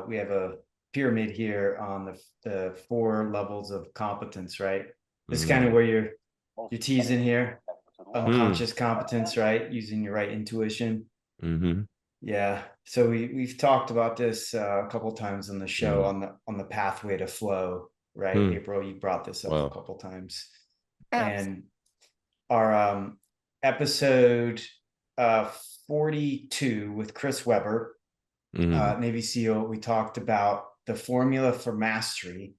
we have a pyramid here on the 4 levels of competence, right? This is kind of where your T's in here, unconscious competence, right? Using your right intuition. Yeah. So we've talked about this a couple times on the show on the pathway to flow, right? April, you brought this up a couple times. And our episode 42 with Chris Webber, Navy SEAL, we talked about the formula for mastery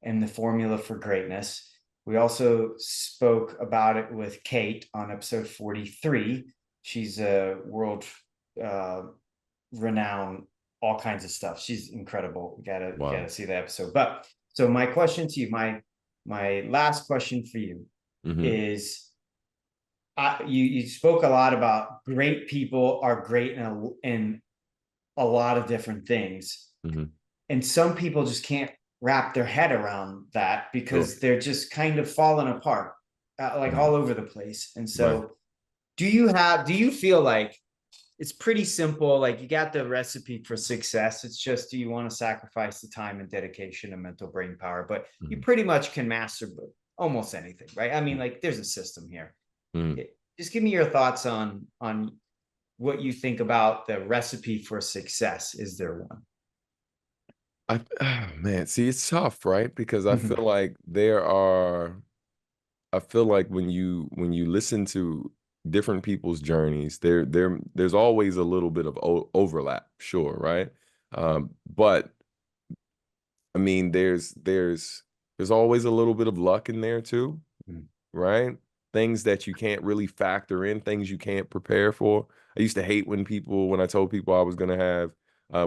and the formula for greatness. We also spoke about it with Kate on episode 43. She's a world renowned, all kinds of stuff. She's incredible. You gotta see the episode. But so my question to you, my last question for you is, you spoke a lot about great people are great in a lot of different things. Mm-hmm. And some people just can't wrap their head around that because Sure. they're just kind of falling apart, like Mm-hmm. all over the place. And Right. so do you feel like it's pretty simple? Like, you got the recipe for success. It's just, do you want to sacrifice the time and dedication and mental brain power? But you Mm-hmm. pretty much can master almost anything, right? I mean, like, there's a system here. Mm-hmm. Just give me your thoughts on what you think about the recipe for success. Is there one? Oh, man, see, it's tough, right? Because I Mhm. feel like when you listen to different people's journeys, there's always a little bit of overlap, sure, right? But I mean, there's always a little bit of luck in there too, Mhm. right? Things that you can't really factor in, things you can't prepare for. I used to hate when I told people I was gonna have,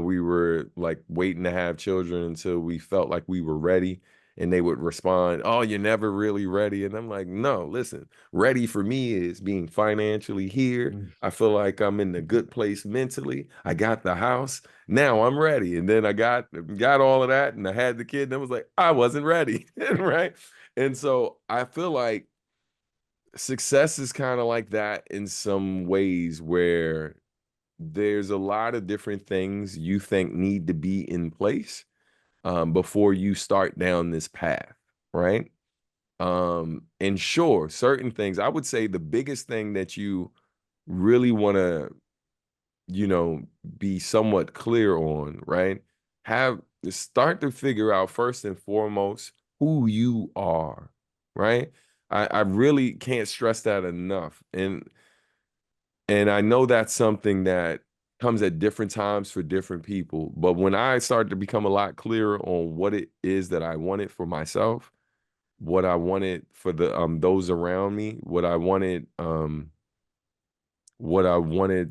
we were like waiting to have children until we felt like we were ready. And they would respond, "Oh, you're never really ready." And I'm like, no, listen, ready for me is being financially here. Mhm. I feel like I'm in a good place mentally. I got the house. Now I'm ready. And then I got all of that and I had the kid and I was like, I wasn't ready. Right. And so I feel like success is kind of like that in some ways where there's a lot of different things you think need to be in place before you start down this path, right? And sure, certain things, I would say the biggest thing that you really want to, you know, be somewhat clear on, right? Have Start to figure out first and foremost who you are, right? I really can't stress that enough. And I know that's something that comes at different times for different people. But when I started to become a lot clearer on what it is that I wanted for myself, what I wanted for the those around me, what I wanted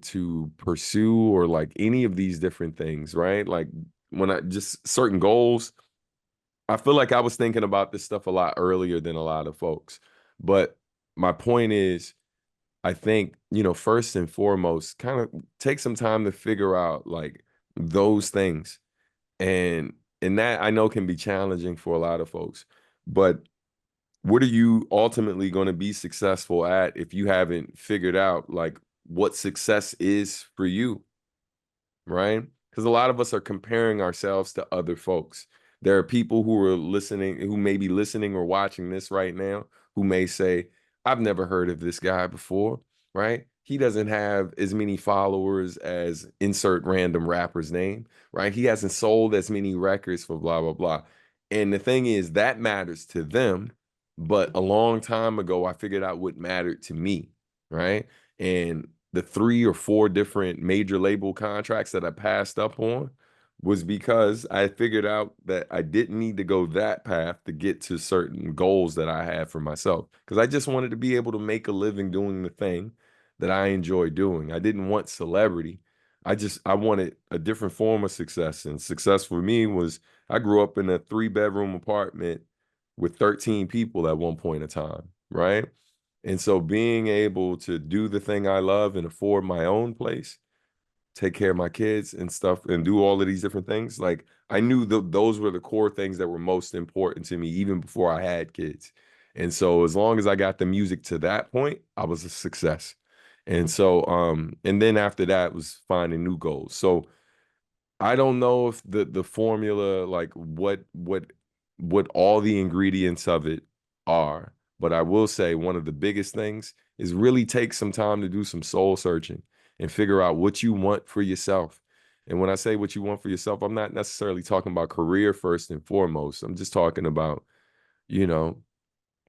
to pursue, or like any of these different things, right? Like when I just certain goals, I feel like I was thinking about this stuff a lot earlier than a lot of folks. But my point is, I think, first and foremost, kind of take some time to figure out like those things. And that I know can be challenging for a lot of folks. But what are you ultimately going to be successful at if you haven't figured out like what success is for you, right? Because a lot of us are comparing ourselves to other folks. There are people who may be listening or watching this right now, who may say, I've never heard of this guy before, right? He doesn't have as many followers as insert random rapper's name, right? He hasn't sold as many records for blah, blah, blah. And the thing is, that matters to them. But a long time ago, I figured out what mattered to me, right? And the 3 or 4 different major label contracts that I passed up on was because I figured out that I didn't need to go that path to get to certain goals that I had for myself. Because I just wanted to be able to make a living doing the thing that I enjoy doing. I didn't want celebrity. I wanted a different form of success. And success for me was, I grew up in a 3-bedroom apartment with 13 people at one point in time, right? And so being able to do the thing I love and afford my own place, take care of my kids and stuff, and do all of these different things, like I knew those were the core things that were most important to me even before I had kids. And so as long as I got the music to that point, I was a success. And so and then after that was finding new goals. So I don't know if the formula, like what all the ingredients of it are, but I will say one of the biggest things is really take some time to do some soul searching and figure out what you want for yourself. And when I say what you want for yourself, I'm not necessarily talking about career first and foremost. I'm just talking about, you know,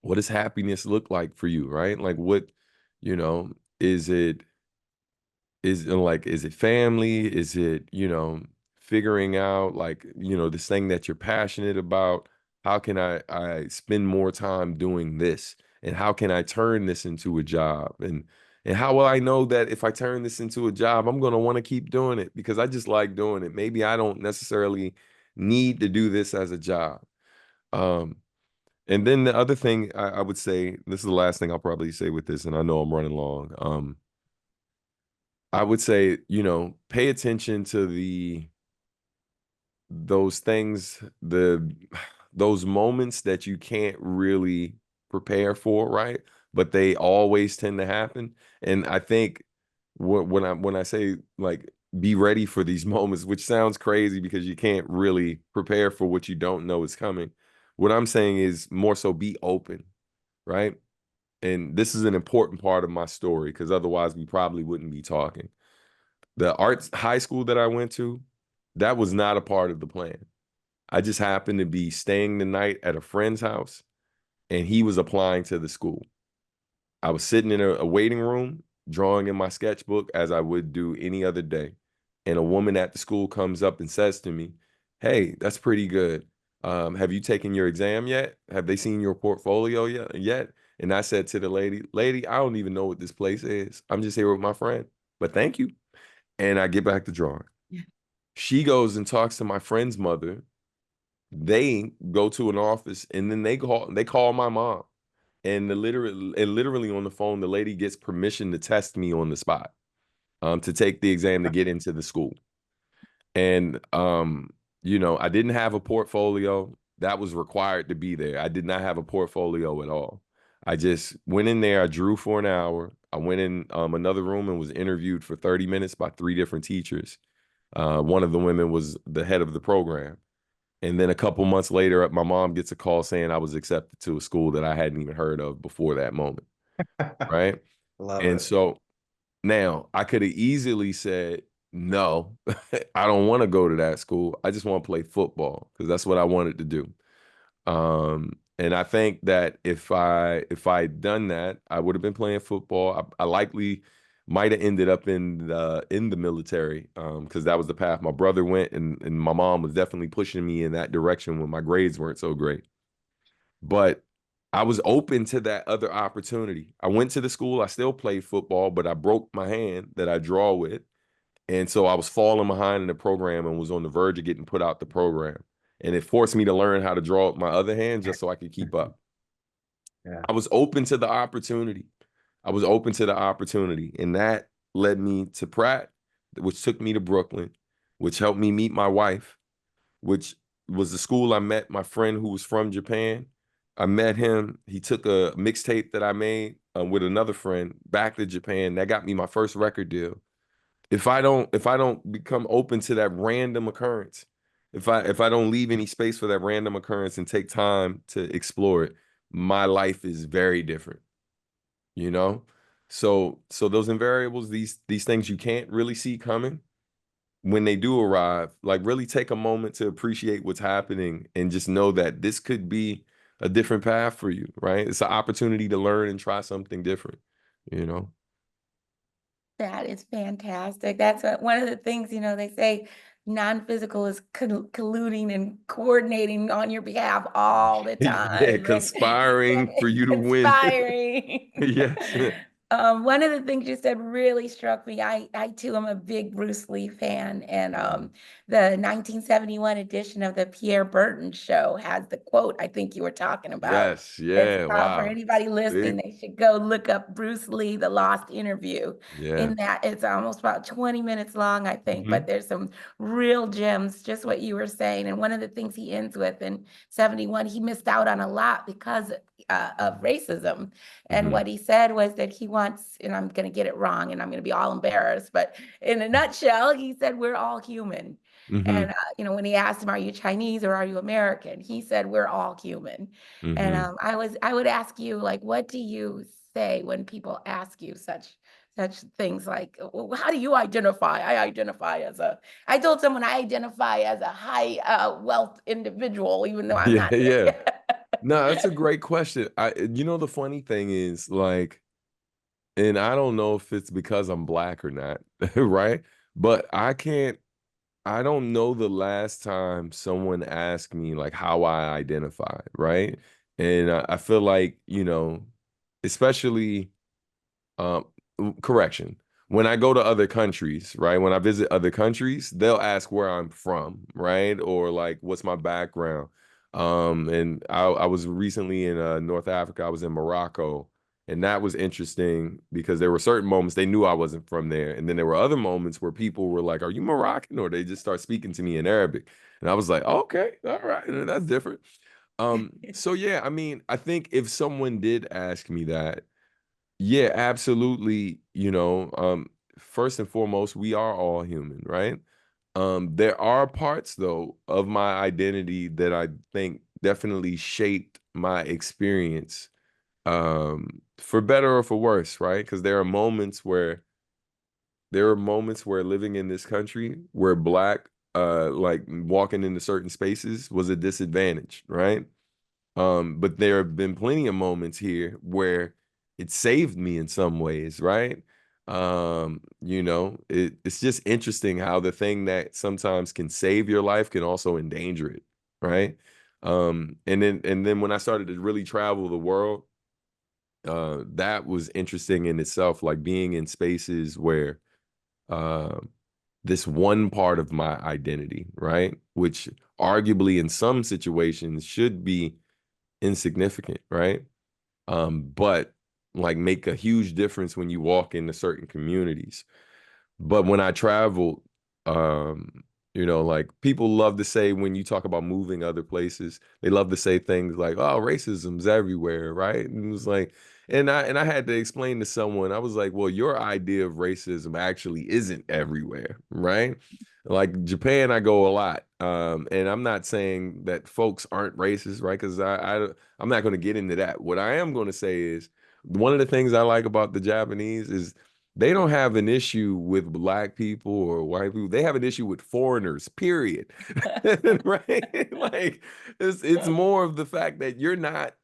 what does happiness look like for you, right? Like what, you know, is it is it family? Is it, figuring out like, this thing that you're passionate about? How can I spend more time doing this? And how can I turn this into a job? And how will I know that if I turn this into a job, I'm going to want to keep doing it because I just like doing it. Maybe I don't necessarily need to do this as a job. Um, and then the other thing I would say, this is the last thing I'll probably say with this, and I know I'm running long. I would say, you know, pay attention to those things, those moments that you can't really prepare for, right? But they always tend to happen. And I think when I say like be ready for these moments, which sounds crazy because you can't really prepare for what you don't know is coming. What I'm saying is more so be open, right? And this is an important part of my story because otherwise we probably wouldn't be talking. The arts high school that I went to, that was not a part of the plan. I just happened to be staying the night at a friend's house and he was applying to the school. I was sitting in a waiting room, drawing in my sketchbook as I would do any other day. And a woman at the school comes up and says to me, "Hey, that's pretty good. Have you taken your exam yet? Have they seen your portfolio yet?" And I said to the lady, I don't even know what this place is. I'm just here with my friend, but thank you. And I get back to drawing. Yeah. She goes and talks to my friend's mother. They go to an office and then they call my mom. And literally on the phone, the lady gets permission to test me on the spot, to take the exam to get into the school. And you know, I didn't have a portfolio that was required to be there. I did not have a portfolio at all. I just went in there, I drew for an hour. I went in another room and was interviewed for 30 minutes by 3 different teachers. One of the women was the head of the program. And then a couple months later, my mom gets a call saying I was accepted to a school that I hadn't even heard of before that moment. Right. Love And it. so now I could have easily said, no, I don't want to go to that school. I just want to play football because that's what I wanted to do. And I think that if I'd done that, I would have been playing football. I likely might have ended up in the military, because that was the path my brother went, and my mom was definitely pushing me in that direction when my grades weren't so great. But I was open to that other opportunity. I went to the school, I still played football, but I broke my hand that I draw with. And so I was falling behind in the program and was on the verge of getting put out the program. And it forced me to learn how to draw with my other hand just so I could keep up. Yeah. I was open to the opportunity. I was open to the opportunity. And that led me to Pratt, which took me to Brooklyn, which helped me meet my wife, which was the school I met my friend who was from Japan. I met him. He took a mixtape that I made with another friend back to Japan. That got me my first record deal. If I don't become open to that random occurrence, if I don't leave any space for that random occurrence and take time to explore it, my life is very different, you know? So those invariables, these things you can't really see coming, when they do arrive, like really take a moment to appreciate what's happening and just know that this could be a different path for you, right? It's an opportunity to learn and try something different, you know? That is fantastic. That's one of the things, they say non-physical is colluding and coordinating on your behalf all the Yeah, time and conspiring for you to win. conspiring. Yes. One of the things you said really struck me. I too am a big Bruce Lee fan, and the 1971 edition of the Pierre Burton show has the quote I think you were talking about. Yes. It's Yeah. for Wow. anybody listening, See? they should go look up Bruce Lee, The Lost Interview. Yeah. In that, it's almost about 20 minutes long, I think, Mhm. but there's some real gems, just what you were saying. And one of the things he ends with in 71, he missed out on a lot because of racism. And Mhm. what he said was that he wants, and I'm going to get it wrong and I'm going to be all embarrassed, but in a nutshell, he said, we're all human. And, Mhm. when he asked him, are you Chinese or are you American? He said, we're all human. And Mhm. I would ask you, like, what do you say when people ask you such things like, "Well, how do you identify?" I told someone I identify as a high wealth individual, even though I'm Yeah, not there yeah. yet. No, that's a great question. The funny thing is, like, and I don't know if it's because I'm black or not, right? But I don't know the last time someone asked me like how I identify, right? And I feel like, especially um correction. When I go to other countries, right? When I visit other countries, they'll ask where I'm from, right? Or like what's my background. And I was recently in North Africa. I was in Morocco, And that was interesting because there were certain moments they knew I wasn't from there. And then there were other moments where people were like, are you Moroccan? Or they just start speaking to me in Arabic. And I was like, okay, all right, that's different. So yeah, I mean, I think if someone did ask me that, yeah, absolutely, first and foremost, we are all human, right? There are parts though of my identity that I think definitely shaped my experience, for better or for worse, right? Because there are moments where living in this country where Black, like walking into certain spaces was a disadvantage, right? But there have been plenty of moments here where it saved me in some ways, right? It's just interesting how the thing that sometimes can save your life can also endanger it, right? And then when I started to really travel the world, that was interesting in itself, like being in spaces where uh, this one part of my identity, right, which arguably in some situations should be insignificant, right? But like make a huge difference when you walk into certain communities. But when I traveled, like people love to say when you talk about moving other places, they love to say things like, "Oh, racism's everywhere," right? And it was like, and I had to explain to someone, I was like, "Well, your idea of racism actually isn't everywhere, right?" Like Japan, I go a lot, and I'm not saying that folks aren't racist, right? Because I'm not going to get into that. What I am going to say is one of the things I like about the Japanese is they don't have an issue with Black people or white people. They have an issue with foreigners, period. Right? Like it's more of the fact that you're not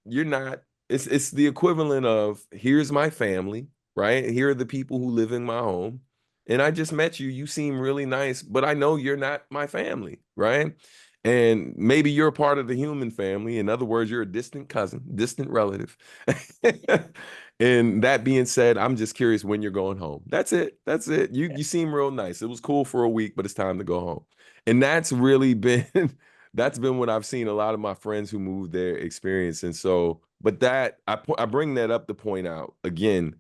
it's the equivalent of here's my family, right? Here are the people who live in my home. And I just met you. You seem really nice, but I know you're not my family, right? And maybe you're a part of the human family. In other words, you're a distant cousin, distant relative. And that being said, I'm just curious when you're going home. That's it. That's it. You seem real nice. It was cool for a week, but it's time to go home. And that's really been that's been what I've seen a lot of my friends who moved there experience. And so, but that I bring that up to point out again,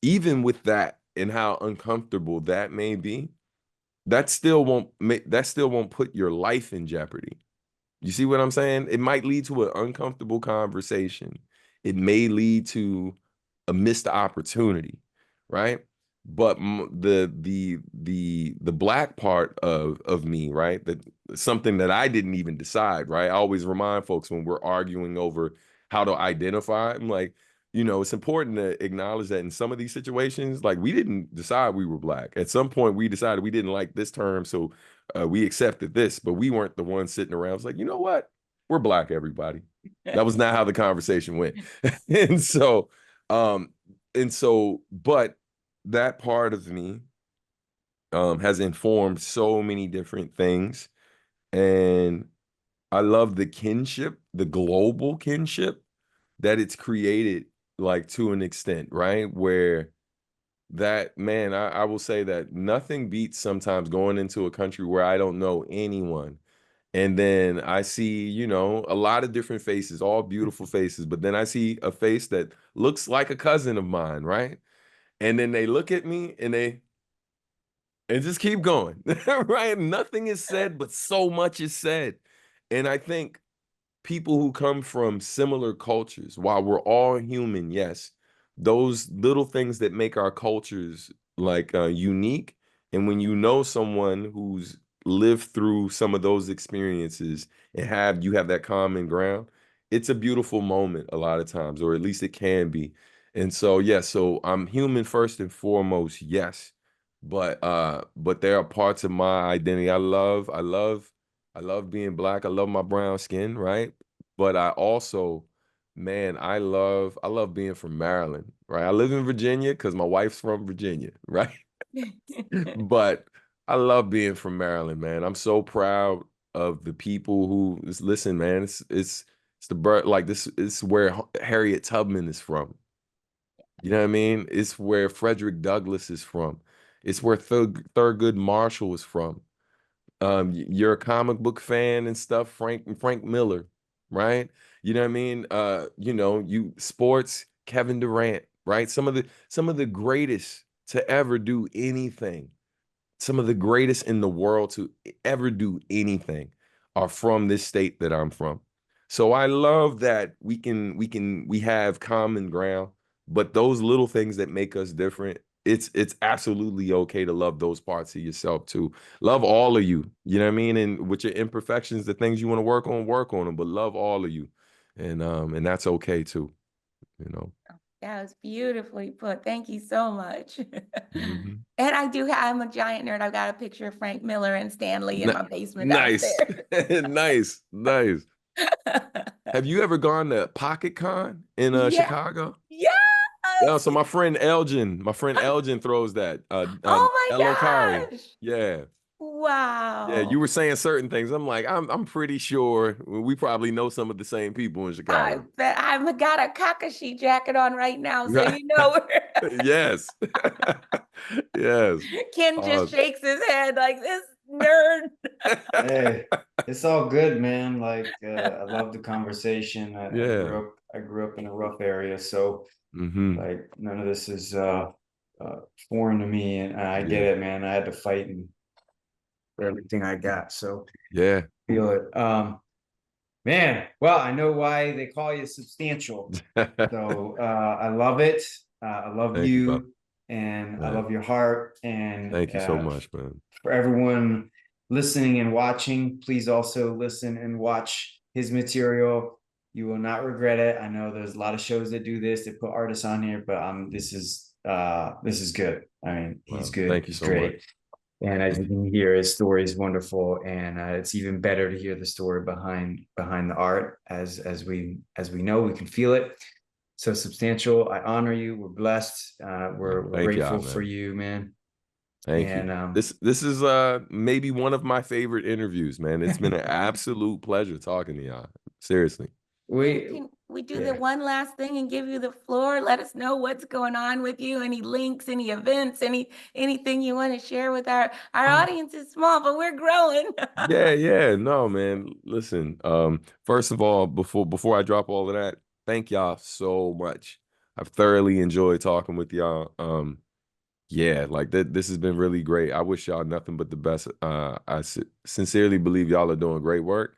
even with that and how uncomfortable that may be, that still won't put your life in jeopardy. You see what I'm saying? It might lead to an uncomfortable conversation. It may lead to a missed opportunity, right? But the Black part of me, right? That something that I didn't even decide, right? I always remind folks when we're arguing over how to identify, I'm like, it's important to acknowledge that in some of these situations, like we didn't decide we were Black. At some point, we decided we didn't like this term, so we accepted this, but we weren't the ones sitting around. It's like, you know what? We're Black, everybody. That was not how the conversation went. And so, um, but that part of me has informed so many different things. And I love the kinship, the global kinship that it's created, like to an extent, right? Where that, man, I will say that nothing beats sometimes going into a country where I don't know anyone. And then I see, a lot of different faces, all beautiful faces, but then I see a face that looks like a cousin of mine, right? And then they look at me and just keep going, right? Nothing is said, but so much is said. And I think people who come from similar cultures, while we're all human, yes, those little things that make our cultures like unique. And when you know someone who's lived through some of those experiences and you have that common ground, it's a beautiful moment a lot of times, or at least it can be. And so, yes, so I'm human first and foremost, yes. But there are parts of my identity I love being Black. I love my brown skin, right? But I also, man, I love being from Maryland, right? I live in Virginia because my wife's from Virginia, right? But I love being from Maryland, man. I'm so proud of the people who listen, man. It's the birth, like this is where Harriet Tubman is from. You know what I mean? It's where Frederick Douglass is from. It's where Thurgood Marshall is from. You're a comic book fan and stuff, Frank Miller, right? You know what I mean? You sports, Kevin Durant, right? Some of the greatest to ever do anything, some of the greatest in the world to ever do anything are from this state that I'm from. So I love that we have common ground, but those little things that make us different, it's absolutely okay to love those parts of yourself too. Love all of you, you know what I mean? And with your imperfections, the things you want to work on them, but love all of you. And that's okay too, you know. That was beautifully put. Thank you so much. Mhm. And I'm a giant nerd. I've got a picture of Frank Miller and Stanley in Ni- my basement Nice. downstairs. Nice. Nice. Have you ever gone to Pocket Con in Yeah. Chicago? Yes. Yeah, so my friend Elgin throws that. Oh Elo my Kari. gosh. Yeah. Yeah, you Wow. were saying certain things. I'm pretty sure we probably know some of the same people in I Chicago. bet I've got a Kakashi jacket on right now, so Right. you know Yes. Yes. Ken just shakes his head like this nerd. Hey, it's all good, man. Like I love the conversation. Yeah. I grew up in a rough area, so Mm-hmm. like none of this is foreign to me, and I get Yeah. it, man. I had to fight and for everything I got, so Yeah. feel it. Man, well, I know why they call you substantial. So I love it. I love Thank you, Bob. you, and I Yeah. love your heart. And Thank you so much, man. for everyone listening and watching, please also listen and watch his material. You will not regret it. I know there's a lot of shows that do this, they put artists on here, but this is good. I mean, he's Wow. good, Thank you he's so much. great. And as you can hear, his story is wonderful, and it's even better to hear the story behind the art. As we know, we can feel it. So substantial. I honor you. We're blessed. We're Thank y'all, grateful for man. you, man. Thank you. And This is maybe one of my favorite interviews, man. It's been an absolute pleasure talking to y'all. Seriously. we We do yeah. the one last thing and give you the floor? Let us know what's going on with you. Any links, any events, anything you want to share with our audience is small, but we're growing. Yeah, no, man. Listen, first of all, before I drop all of that, thank y'all so much. I've thoroughly enjoyed talking with y'all. Yeah, like this has been really great. I wish y'all nothing but the best. Sincerely believe y'all are doing great work,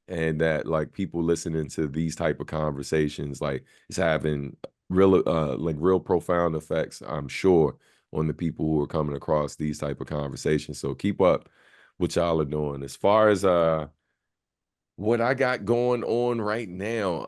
and that like people listening to these type of conversations, like it's having real profound effects, I'm sure, on the people who are coming across these type of conversations. So keep up what y'all are doing. As far as what I got going on right now,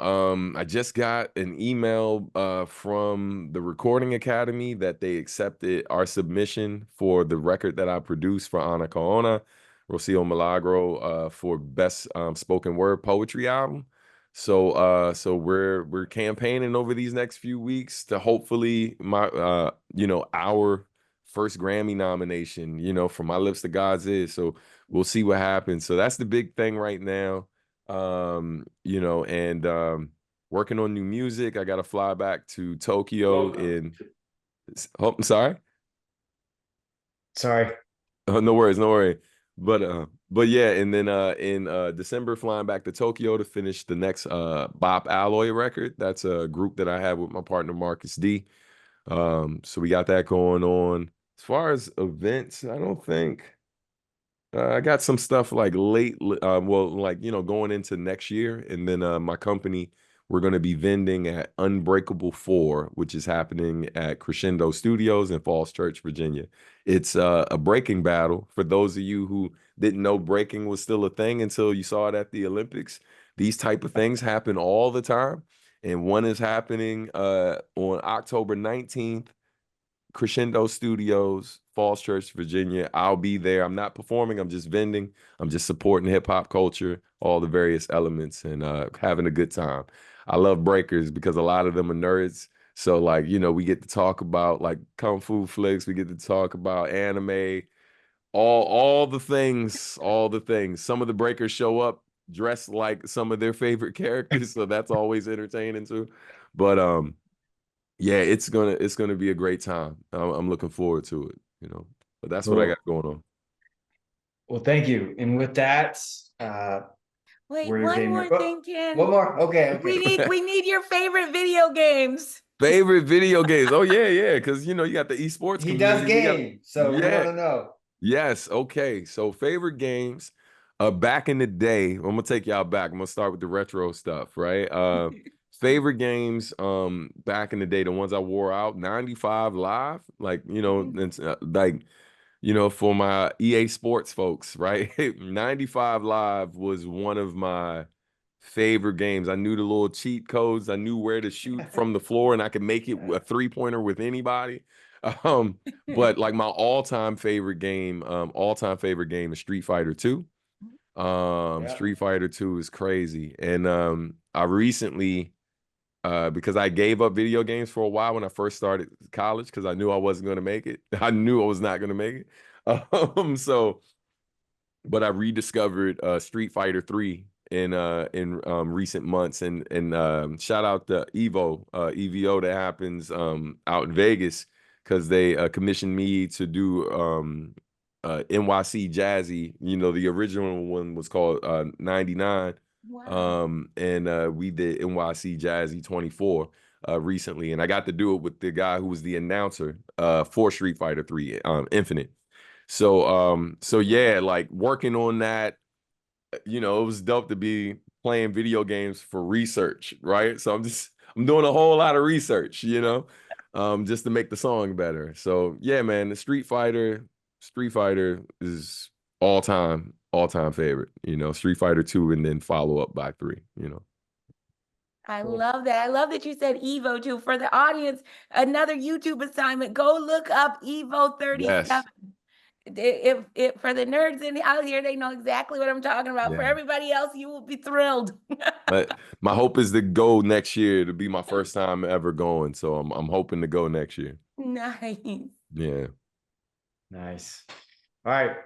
I just got an email from the Recording Academy that they accepted our submission for the record that I produced for Ana Kaona, Rocio Milagro, for best spoken word poetry album. So we're campaigning over these next few weeks to hopefully our first Grammy nomination, from My Lips to God's Ears. So we'll see what happens. So that's the big thing right now. And working on new music. I got to fly back to Tokyo I'm sorry. Sorry. No worries, no worry. But yeah, and then in December, flying back to Tokyo to finish the next Bop Alloy record. That's a group that I have with my partner Marcus D. So we got that going on. As far as events, I don't think I got some stuff like going into next year. And then my company, we're going to be vending at Unbreakable 4, which is happening at Crescendo Studios in Falls Church, Virginia. It's a breaking battle. For those of you who didn't know breaking was still a thing until you saw it at the Olympics, these type of things happen all the time. And one is happening on October 19th. Crescendo Studios, Falls Church, Virginia. I'll be there. I'm not performing. I'm just vending. I'm just supporting hip hop culture, all the various elements, and having a good time. I love breakers because a lot of them are nerds. So like, we get to talk about like kung fu flicks. We get to talk about anime, all the things, all the things. Some of the breakers show up dressed like some of their favorite characters, so that's always entertaining too. But yeah, it's gonna be a great time. I'm looking forward to it. But that's what I got going on. Well, thank you. And with that, Wait, Warrior one Gamer. more thing, Ken. One more. Okay. We need your favorite video games. Favorite video games. Oh yeah, because you got the esports He does community. game, so we want to know. Yes. Okay. So favorite games. Back in the day, I'm gonna take y'all back. I'm gonna start with the retro stuff, right? Favorite games. Back in the day, the ones I wore out. 95 Live, like it's like for my EA Sports folks, right? 95 Live was one of my favorite games. I knew the little cheat codes. I knew where to shoot from the floor, and I could make it a 3-pointer with anybody. But like my all-time favorite game is Street Fighter 2. Street Fighter 2 is crazy. And I recently because I gave up video games for a while when I first started college because I knew I wasn't going to make it. I knew I was not going to make it. But I rediscovered Street Fighter 3 in recent months, and shout out to EVO that happens out in Vegas, because they commissioned me to do NYC Jazzy. The original one was called 99. Wow. And we did NYC Jazzy 24 recently, and I got to do it with the guy who was the announcer for Street Fighter 3 Infinite. So yeah, like working on that, it was dope to be playing video games for research, right? So I'm doing a whole lot of research, just to make the song better. So yeah, man, the Street Fighter is all-time favorite, Street Fighter 2, and then follow up by 3, I Cool. love that. I love that you said Evo too. For the audience, another YouTube assignment, go look up Evo 37. Yes. If for the nerds out here, they know exactly what I'm talking about. For Yeah. everybody else, you will be thrilled. But my hope is to go next year. To be my first time ever going, so I'm hoping to go next year. Nice. Yeah. Nice. All right.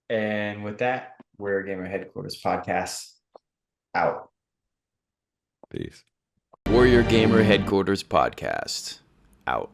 And with that, WarriorGMR Headquarters podcast out. Peace. WarriorGMR Headquarters podcast out.